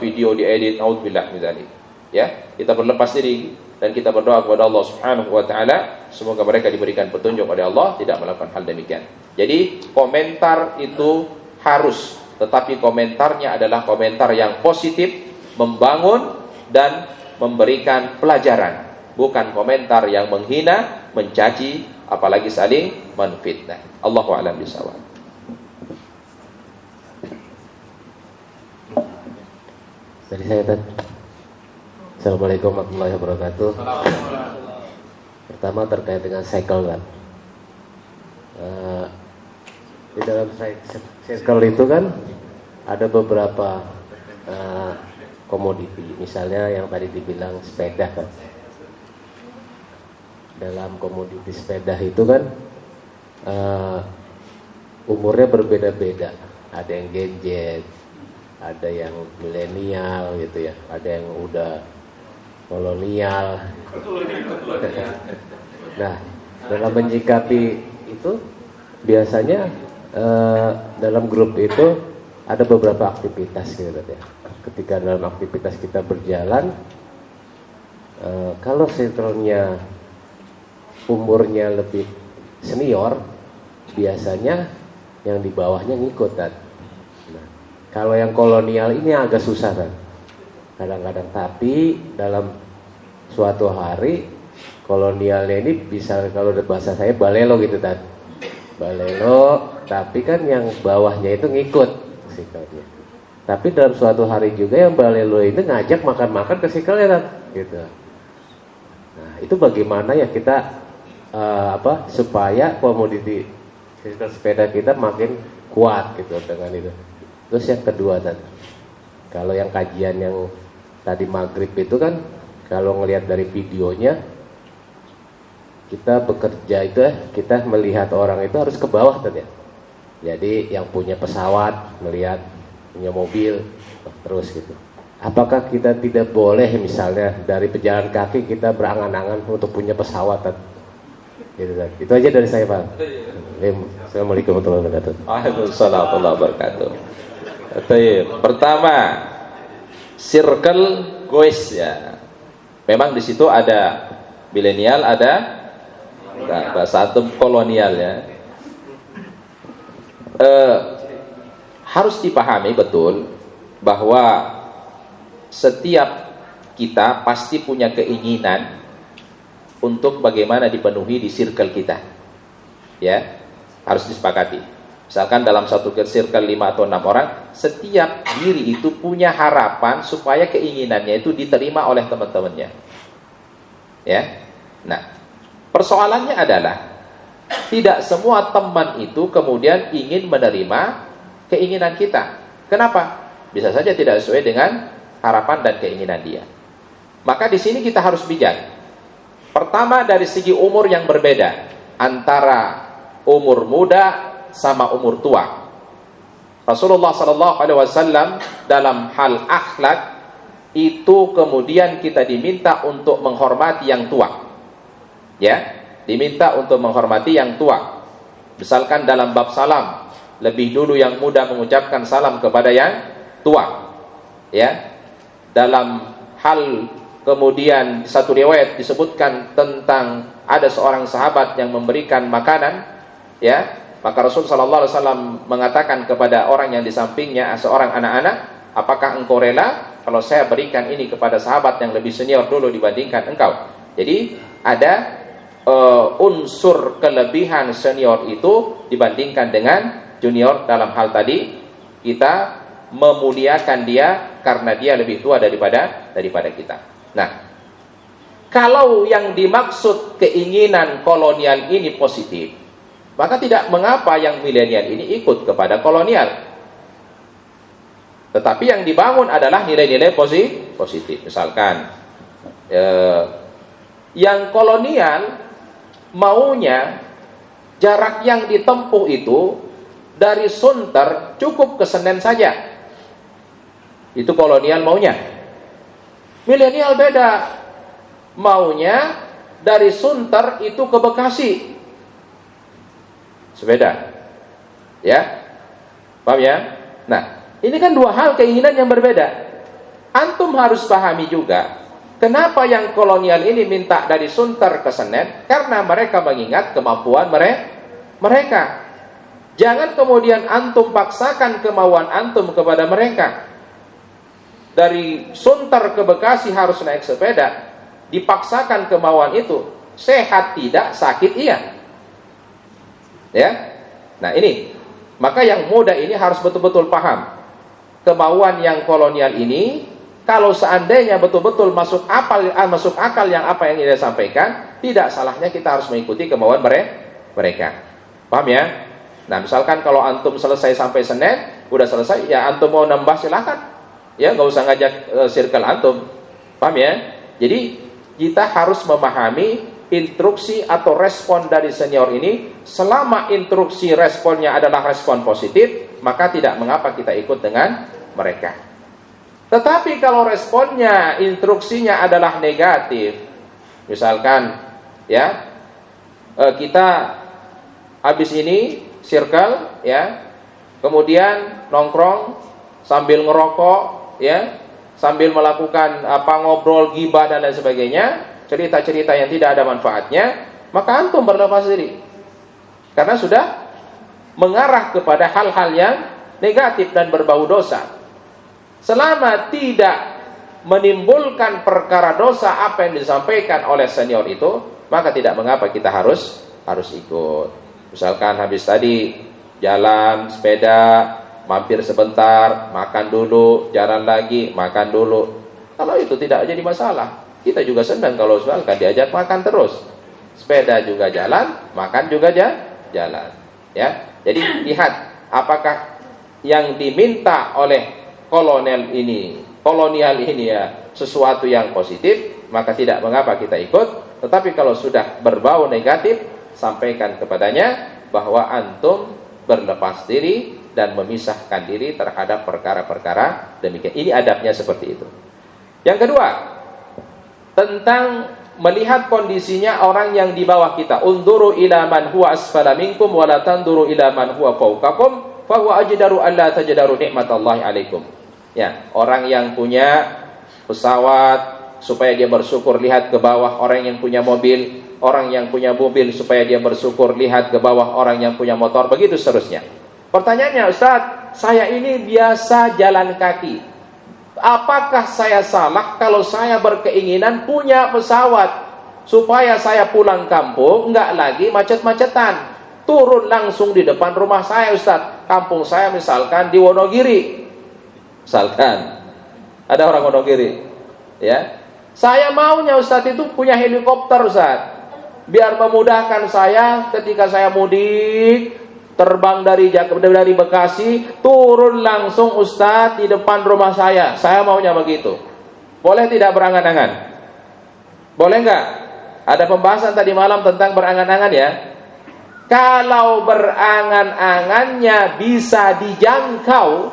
video diedit, naudzubillah misalnya. Ya, kita berlepas diri dan kita berdoa kepada Allah Subhanahu wa taala, semoga mereka diberikan petunjuk oleh Allah tidak melakukan hal demikian. Jadi komentar itu harus, tetapi komentarnya adalah komentar yang positif, membangun dan memberikan pelajaran, bukan komentar yang menghina, mencaci, apalagi saling menfitnah. Allahu a'lam bishawab. Dari saya tadi. Assalamualaikum warahmatullahi wabarakatuh. Pertama terkait dengan cycle kan. Di dalam cycle itu kan ada beberapa komoditi. Misalnya yang tadi dibilang sepeda kan. Dalam komoditi sepeda itu kan umurnya berbeda-beda. Ada yang gadget, ada yang milenial gitu ya, ada yang udah kolonial. Nah, dalam menyikapi itu biasanya dalam grup itu ada beberapa aktivitas gitu ya. Ketika dalam aktivitas kita berjalan, kalau circle-nya umurnya lebih senior, biasanya yang di bawahnya ngikut kan. Nah, kalau yang kolonial ini agak susah kan, kadang-kadang. Tapi dalam suatu hari kolonialnya ini bisa, kalau bahasa saya balelo gitu kan, balelo. Tapi kan yang bawahnya itu ngikut sikalnya. Tapi dalam suatu hari juga yang balelo itu ngajak makan-makan ke sikalnya kan, gitu. Nah, itu bagaimana ya kita supaya komoditi sistem sepeda kita makin kuat gitu dengan itu. Terus yang kedua tadi, kalau yang kajian yang tadi maghrib itu kan, kalau ngelihat dari videonya, kita bekerja itu kita melihat orang itu harus ke bawah tadi ya. Jadi yang punya pesawat melihat punya mobil terus gitu. Apakah kita tidak boleh misalnya dari pejalan kaki kita berangan-angan untuk punya pesawat tadi? Gitu, itu aja dari saya, Pak. Assalamualaikum warahmatullahi wabarakatuh. Waalaikumsalam warahmatullahi wabarakatuh. Pertama, circle goes ya. Memang di situ ada milenial, ada bahasa antum kolonial ya. Harus dipahami betul bahwa setiap kita pasti punya keinginan untuk bagaimana dipenuhi di circle kita, ya, harus disepakati. Misalkan dalam satu circle 5 atau 6 orang, setiap diri itu punya harapan supaya keinginannya itu diterima oleh teman-temannya, ya. Nah, persoalannya adalah tidak semua teman itu kemudian ingin menerima keinginan kita. Kenapa? Bisa saja tidak sesuai dengan harapan dan keinginan dia. Maka di sini kita harus bijak. Pertama, dari segi umur yang berbeda antara umur muda sama umur tua. Rasulullah SAW dalam hal akhlak itu kemudian kita diminta untuk menghormati yang tua, ya, diminta untuk menghormati yang tua. Misalkan dalam bab salam, lebih dulu yang muda mengucapkan salam kepada yang tua, ya. Dalam hal kemudian satu riwayat disebutkan tentang ada seorang sahabat yang memberikan makanan, ya, maka Rasul SAW mengatakan kepada orang yang di sampingnya, seorang anak-anak, apakah engkau rela kalau saya berikan ini kepada sahabat yang lebih senior dulu dibandingkan engkau? Jadi ada unsur kelebihan senior itu dibandingkan dengan junior. Dalam hal tadi kita memuliakan dia karena dia lebih tua daripada kita. Nah, kalau yang dimaksud keinginan kolonial ini positif, maka tidak mengapa yang milenial ini ikut kepada kolonial. Tetapi yang dibangun adalah nilai-nilai positif. Misalkan yang kolonial maunya jarak yang ditempuh itu dari Sunter cukup ke Senen saja. Itu kolonial maunya. Milenial beda, maunya dari Sunter itu ke Bekasi. Sebeda, ya, paham ya? Nah, ini kan dua hal keinginan yang berbeda. Antum harus pahami juga, kenapa yang kolonial ini minta dari Sunter ke Senen? Karena mereka mengingat kemampuan mereka. Jangan kemudian antum paksakan kemauan antum kepada mereka. Dari Sunter ke Bekasi harus naik sepeda, dipaksakan kemauan itu, sehat tidak, sakit iya, ya. Nah ini, maka yang muda ini harus betul-betul paham kemauan yang kolonial ini. Kalau seandainya betul-betul masuk akal yang apa yang dia sampaikan, tidak salahnya kita harus mengikuti kemauan mereka. Paham ya? Nah, misalkan kalau antum selesai sampai Senen, udah selesai, ya antum mau nambah silahkan. Ya, nggak usah ngajak circle antum. Paham ya? Jadi kita harus memahami instruksi atau respon dari senior ini. Selama instruksi responnya adalah respon positif, maka tidak mengapa kita ikut dengan mereka. Tetapi kalau responnya, instruksinya adalah negatif, misalkan ya, kita habis ini circle ya, kemudian nongkrong sambil ngerokok ya, sambil melakukan ngobrol, gibah dan lain sebagainya, cerita-cerita yang tidak ada manfaatnya, maka antum berlepas diri. Karena sudah mengarah kepada hal-hal yang negatif dan berbau dosa. Selama tidak menimbulkan perkara dosa apa yang disampaikan oleh senior itu, maka tidak mengapa kita harus ikut. Misalkan habis tadi jalan sepeda, mampir sebentar, makan dulu, jalan lagi, makan dulu. Kalau itu tidak jadi masalah. Kita juga senang kalau misalkan diajak makan terus. Sepeda juga jalan, makan juga jalan. Ya. Jadi lihat apakah yang diminta oleh kolonial ini ya sesuatu yang positif, maka tidak mengapa kita ikut. Tetapi kalau sudah berbau negatif, sampaikan kepadanya bahwa antum berlepas diri dan memisahkan diri terhadap perkara-perkara demikian. Ini adabnya seperti itu. Yang kedua, tentang melihat kondisinya orang yang di bawah kita. Unduru ila man huwa asfala minkum wa la tanduru ila man huwa fawqakum fa huwa ajdaru alla tajdaru nikmatallahi alaikum. Ya, orang yang punya pesawat supaya dia bersyukur lihat ke bawah orang yang punya mobil, orang yang punya mobil supaya dia bersyukur lihat ke bawah orang yang punya motor, begitu seterusnya. Pertanyaannya, Ustaz, saya ini biasa jalan kaki. Apakah saya salah kalau saya berkeinginan punya pesawat supaya saya pulang kampung enggak lagi macet-macetan? Turun langsung di depan rumah saya, Ustaz. Kampung saya misalkan di Wonogiri. Misalkan ada orang Wonogiri, ya. Saya maunya Ustaz itu punya helikopter, Ustaz. Biar memudahkan saya ketika saya mudik, terbang dari Bekasi, turun langsung Ustaz di depan rumah saya. Saya maunya begitu. Boleh tidak berangan-angan? Boleh enggak? Ada pembahasan tadi malam tentang berangan-angan ya. Kalau berangan-angannya bisa dijangkau,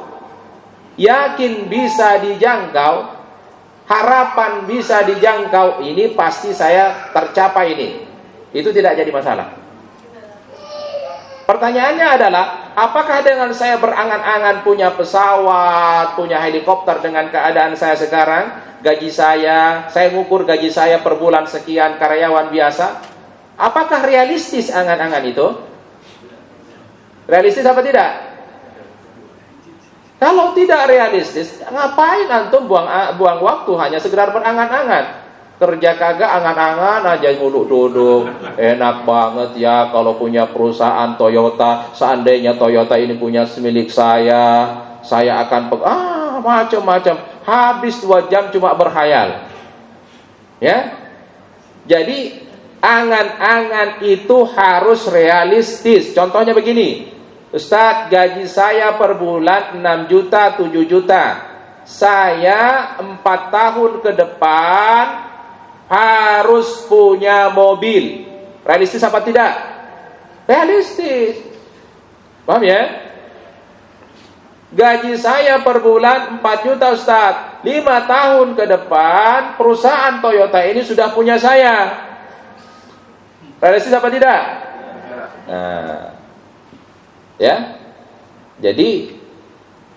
yakin bisa dijangkau, harapan bisa dijangkau, ini pasti saya tercapai ini. Itu tidak jadi masalah. Pertanyaannya adalah, apakah dengan saya berangan-angan punya pesawat, punya helikopter dengan keadaan saya sekarang, gaji saya ngukur gaji saya per bulan sekian, karyawan biasa, apakah realistis angan-angan itu? Realistis apa tidak? Kalau tidak realistis, ngapain antum buang waktu hanya sekedar berangan-angan? Kerja kagak angan-angan aja nguluk-duduk. Enak banget ya kalau punya perusahaan Toyota. Seandainya Toyota ini punya milik saya akan macam-macam. Habis 2 jam cuma berhayal. Ya. Jadi angan-angan itu harus realistis. Contohnya begini. Ustaz, gaji saya per bulan 6 juta, 7 juta. Saya 4 tahun ke depan harus punya mobil. Realistis apa tidak? Realistis. Paham ya? Gaji saya per bulan 4 juta Ustaz. 5 tahun ke depan perusahaan Toyota ini sudah punya saya. Realistis apa tidak? Nah, ya. Jadi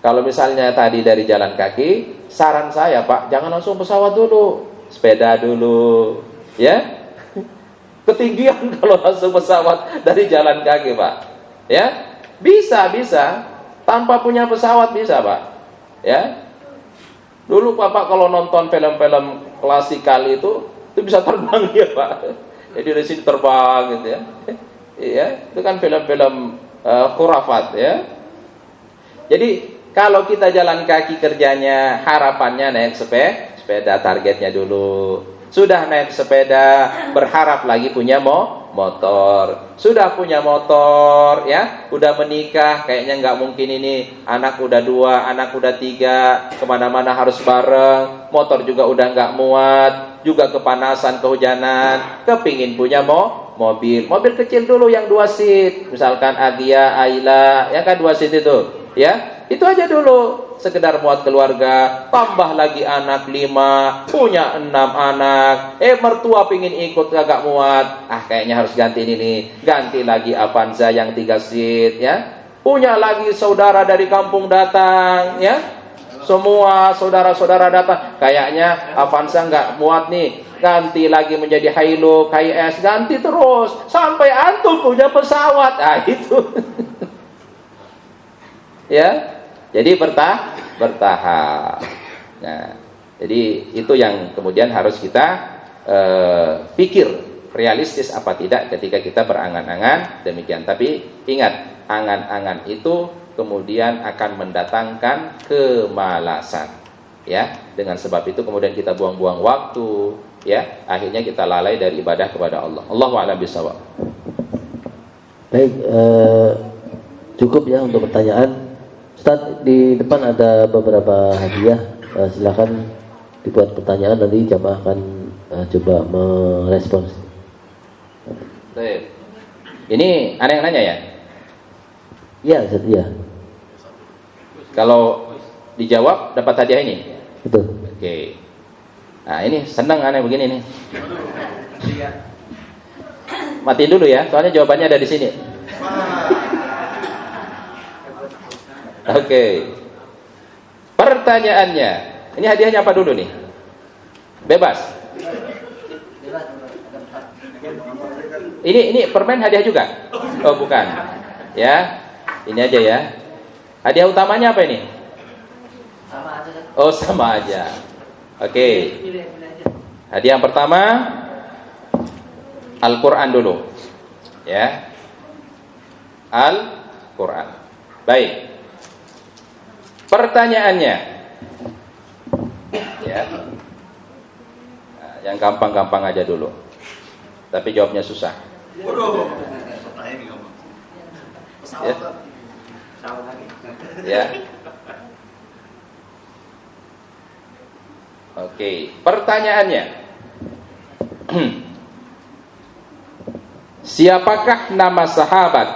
kalau misalnya tadi dari jalan kaki, saran saya Pak, jangan langsung pesawat dulu. Sepeda dulu, ya. Ketinggian kalau langsung pesawat dari jalan kaki, Pak. Ya, bisa. Tanpa punya pesawat bisa, Pak. Ya. Dulu Bapak kalau nonton film-film klasikal itu bisa terbang ya, Pak. Jadi dari sini terbang gitu ya. Iya, itu kan film-film khurafat ya. Jadi kalau kita jalan kaki kerjanya harapannya naik sepeda, targetnya dulu. Sudah naik sepeda, berharap lagi punya motor. Sudah punya motor, ya, udah menikah, kayaknya nggak mungkin ini. Anak udah 2, anak udah 3, kemana-mana harus bareng. Motor juga udah nggak muat, juga kepanasan, kehujanan. Kepingin punya mobil kecil dulu yang 2 seat. Misalkan Agia, Ayla, ya kan 2 seat itu. Ya, itu aja dulu. Sekedar muat keluarga, tambah lagi anak 5, punya 6 anak. Mertua pingin ikut kagak muat. Kayaknya harus ganti ini nih. Ganti lagi Avanza yang 3 seat, ya. Punya lagi saudara dari kampung datang, ya. Semua saudara-saudara datang. Kayaknya Avanza nggak muat nih. Ganti lagi menjadi Hilux, HiS, ganti terus sampai antum punya pesawat. Itu. Ya. Jadi bertahap. Nah, jadi itu yang kemudian harus kita pikir realistis apa tidak ketika kita berangan-angan demikian. Tapi ingat, angan-angan itu kemudian akan mendatangkan kemalasan. Ya, dengan sebab itu kemudian kita buang-buang waktu, ya, akhirnya kita lalai dari ibadah kepada Allah. Allahu a'lam bishawab. Baik, cukup ya untuk pertanyaan. Ustaz, di depan ada beberapa hadiah. Silakan dibuat pertanyaan, nanti jamaah akan coba merespons. Baik. Ini ada yang nanya ya? Iya, Ustaz, iya. Kalau dijawab dapat hadiah ini? Betul. Oke. Nah, ini senang aneh begini nih. Matiin dulu ya, soalnya jawabannya ada di sini. Oke. Pertanyaannya, ini hadiahnya apa dulu nih? Bebas. Ini permen hadiah juga? Oh, bukan. Ya. Ini aja ya. Hadiah utamanya apa ini? Sama aja. Oh, sama aja. Oke. Hadiah yang pertama Al-Qur'an dulu. Ya. Al-Qur'an. Baik. Pertanyaannya, ya, yang gampang-gampang aja dulu, tapi jawabnya susah. Ya. Oke, pertanyaannya, siapakah nama sahabat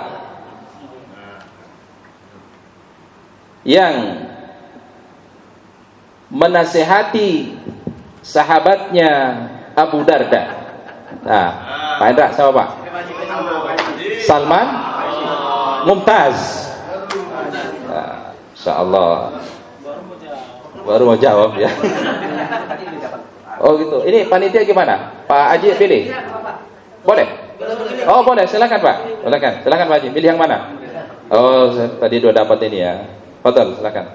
yang menasihati sahabatnya Abu Darda? Nah, Pak Indra, siapa Pak? Salman Mumtaz. Nah, Insyaallah baru mau jawab ya. Oh gitu. Ini panitia gimana? Pak Haji pilih. Boleh? Oh boleh, silakan Pak. Silakan Pak Haji. Pilih yang mana? Oh, tadi udah dapat ini ya. Fadhal, silakan.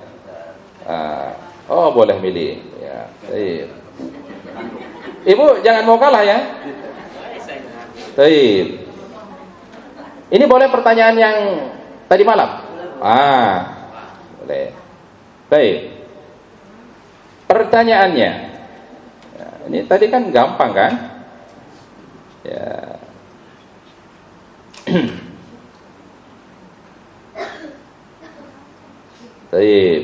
Oh, boleh milih. Ya. Baik. Ibu jangan mau kalah ya. Baik. Ini boleh pertanyaan yang tadi malam? Boleh. Baik. Pertanyaannya. Ya, ini tadi kan gampang kan? Ya. Baik.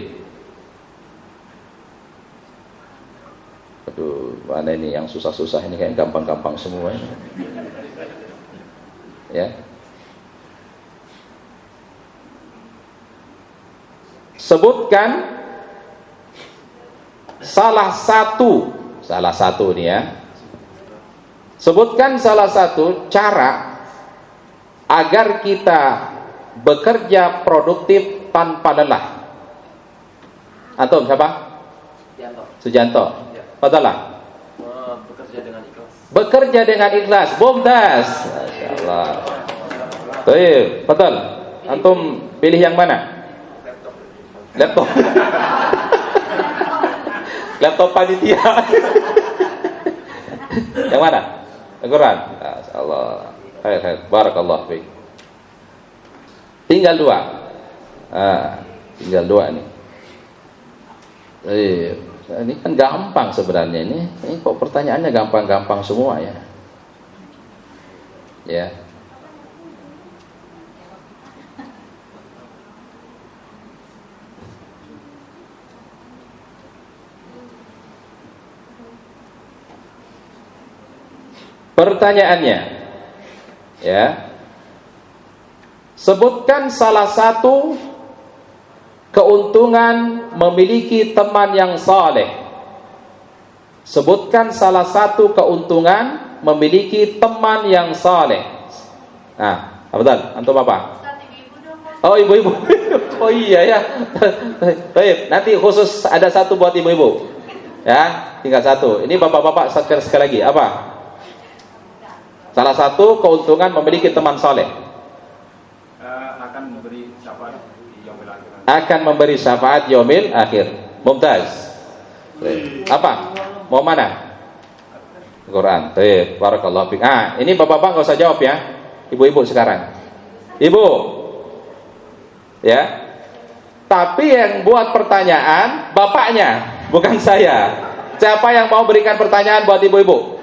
Aduh, mana ini yang susah-susah ini, kayak gampang-gampang semua ini. Ya. Sebutkan salah satu nih ya. Sebutkan salah satu cara agar kita bekerja produktif tanpa lelah. Antum siapa? Sujanto. Fadalah. Bekerja dengan ikhlas. Mumtaz. Masyaallah. Baik, betul. Antum pilih yang mana? Laptop. Laptop panitia. Yang mana? Al-Quran. Masyaallah. Khair. Barakallah fiik. Tinggal 2. Tinggal 2 nih. Ini kan gampang sebenarnya ini kok pertanyaannya gampang-gampang semua ya. Ya. Pertanyaannya, ya, sebutkan salah satu keuntungan memiliki teman yang saleh. Sebutkan salah satu keuntungan memiliki teman yang saleh. Nah, betul. Antum apa? Oh, ibu-ibu. Oh iya ya. Baik, nanti khusus ada satu buat ibu-ibu. Ya, tinggal satu. Ini bapak-bapak sekali lagi. Apa? Salah satu keuntungan memiliki teman saleh. Akan memberi syafaat di yaumil akhir. Akan memberi syafaat yaumil akhir. Mumtaz. Apa? Mau mana? Quran. Baik, barakallahu fiik. Ini bapak-bapak enggak usah jawab ya. Ibu-ibu sekarang. Ibu. Ya. Tapi yang buat pertanyaan bapaknya, bukan saya. Siapa yang mau berikan pertanyaan buat ibu-ibu?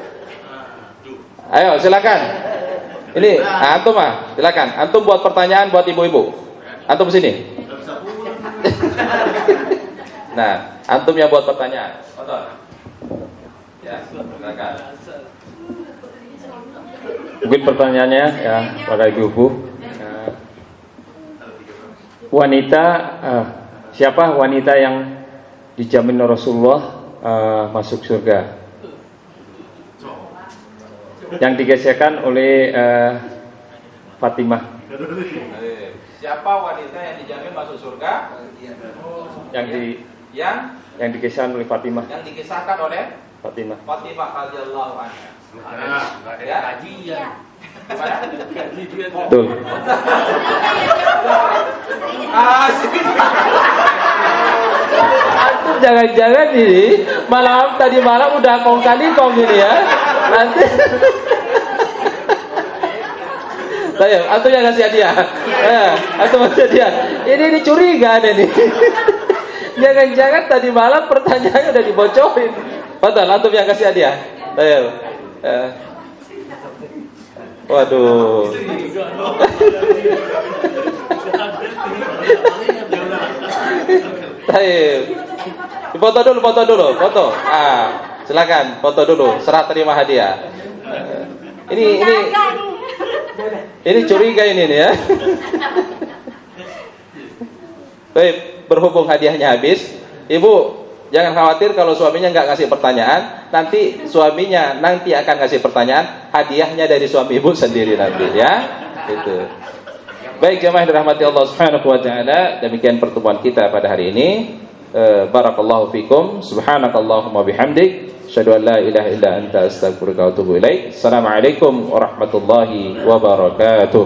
Ayo, silakan. Ini antum silakan. Antum buat pertanyaan buat ibu-ibu. Antum sini. Nah, antum yang buat pertanyaan. Betul. Ya, silakan. Mungkin pertanyaannya ya pada ibu-ibu. Siapa wanita yang dijamin Rasulullah masuk surga? Yang digeserkan oleh Fatimah. Siapa wanita yang dijamin masuk surga? Yang digeserkan oleh Fatimah. Yang dikisahkan oleh Fatimah. Fatimah radhiyallahu anha. Iya. Betul. Antum jangan-jangan ini tadi malam udah kong kali kong ini ya. Nanti Ayo, antum yang kasih hadiah. Antum kasih hadiah. Ini curiga nih. Jangan-jangan tadi malam pertanyaannya udah dibocorin. Betul, antum yang kasih hadiah. Ayo. Waduh. Baik. Foto dulu. Silakan foto dulu. Serah terima hadiah. Ini curiga ini nih ya. Baik, berhubung hadiahnya habis, Ibu jangan khawatir kalau suaminya nggak ngasih pertanyaan. Nanti suaminya akan ngasih pertanyaan. Hadiahnya dari suami ibu sendiri nanti ya. Itu. Baik jemaah yang dirahmati Allah Subhanahu wa taala, demikian pertemuan kita pada hari ini. Barakallahu fikum. Subhanakallahumma bihamdik, asyhadu an la ilaha illa anta, astaghfiruka wa atubu ilaik. Assalamualaikum warahmatullahi wabarakatuh.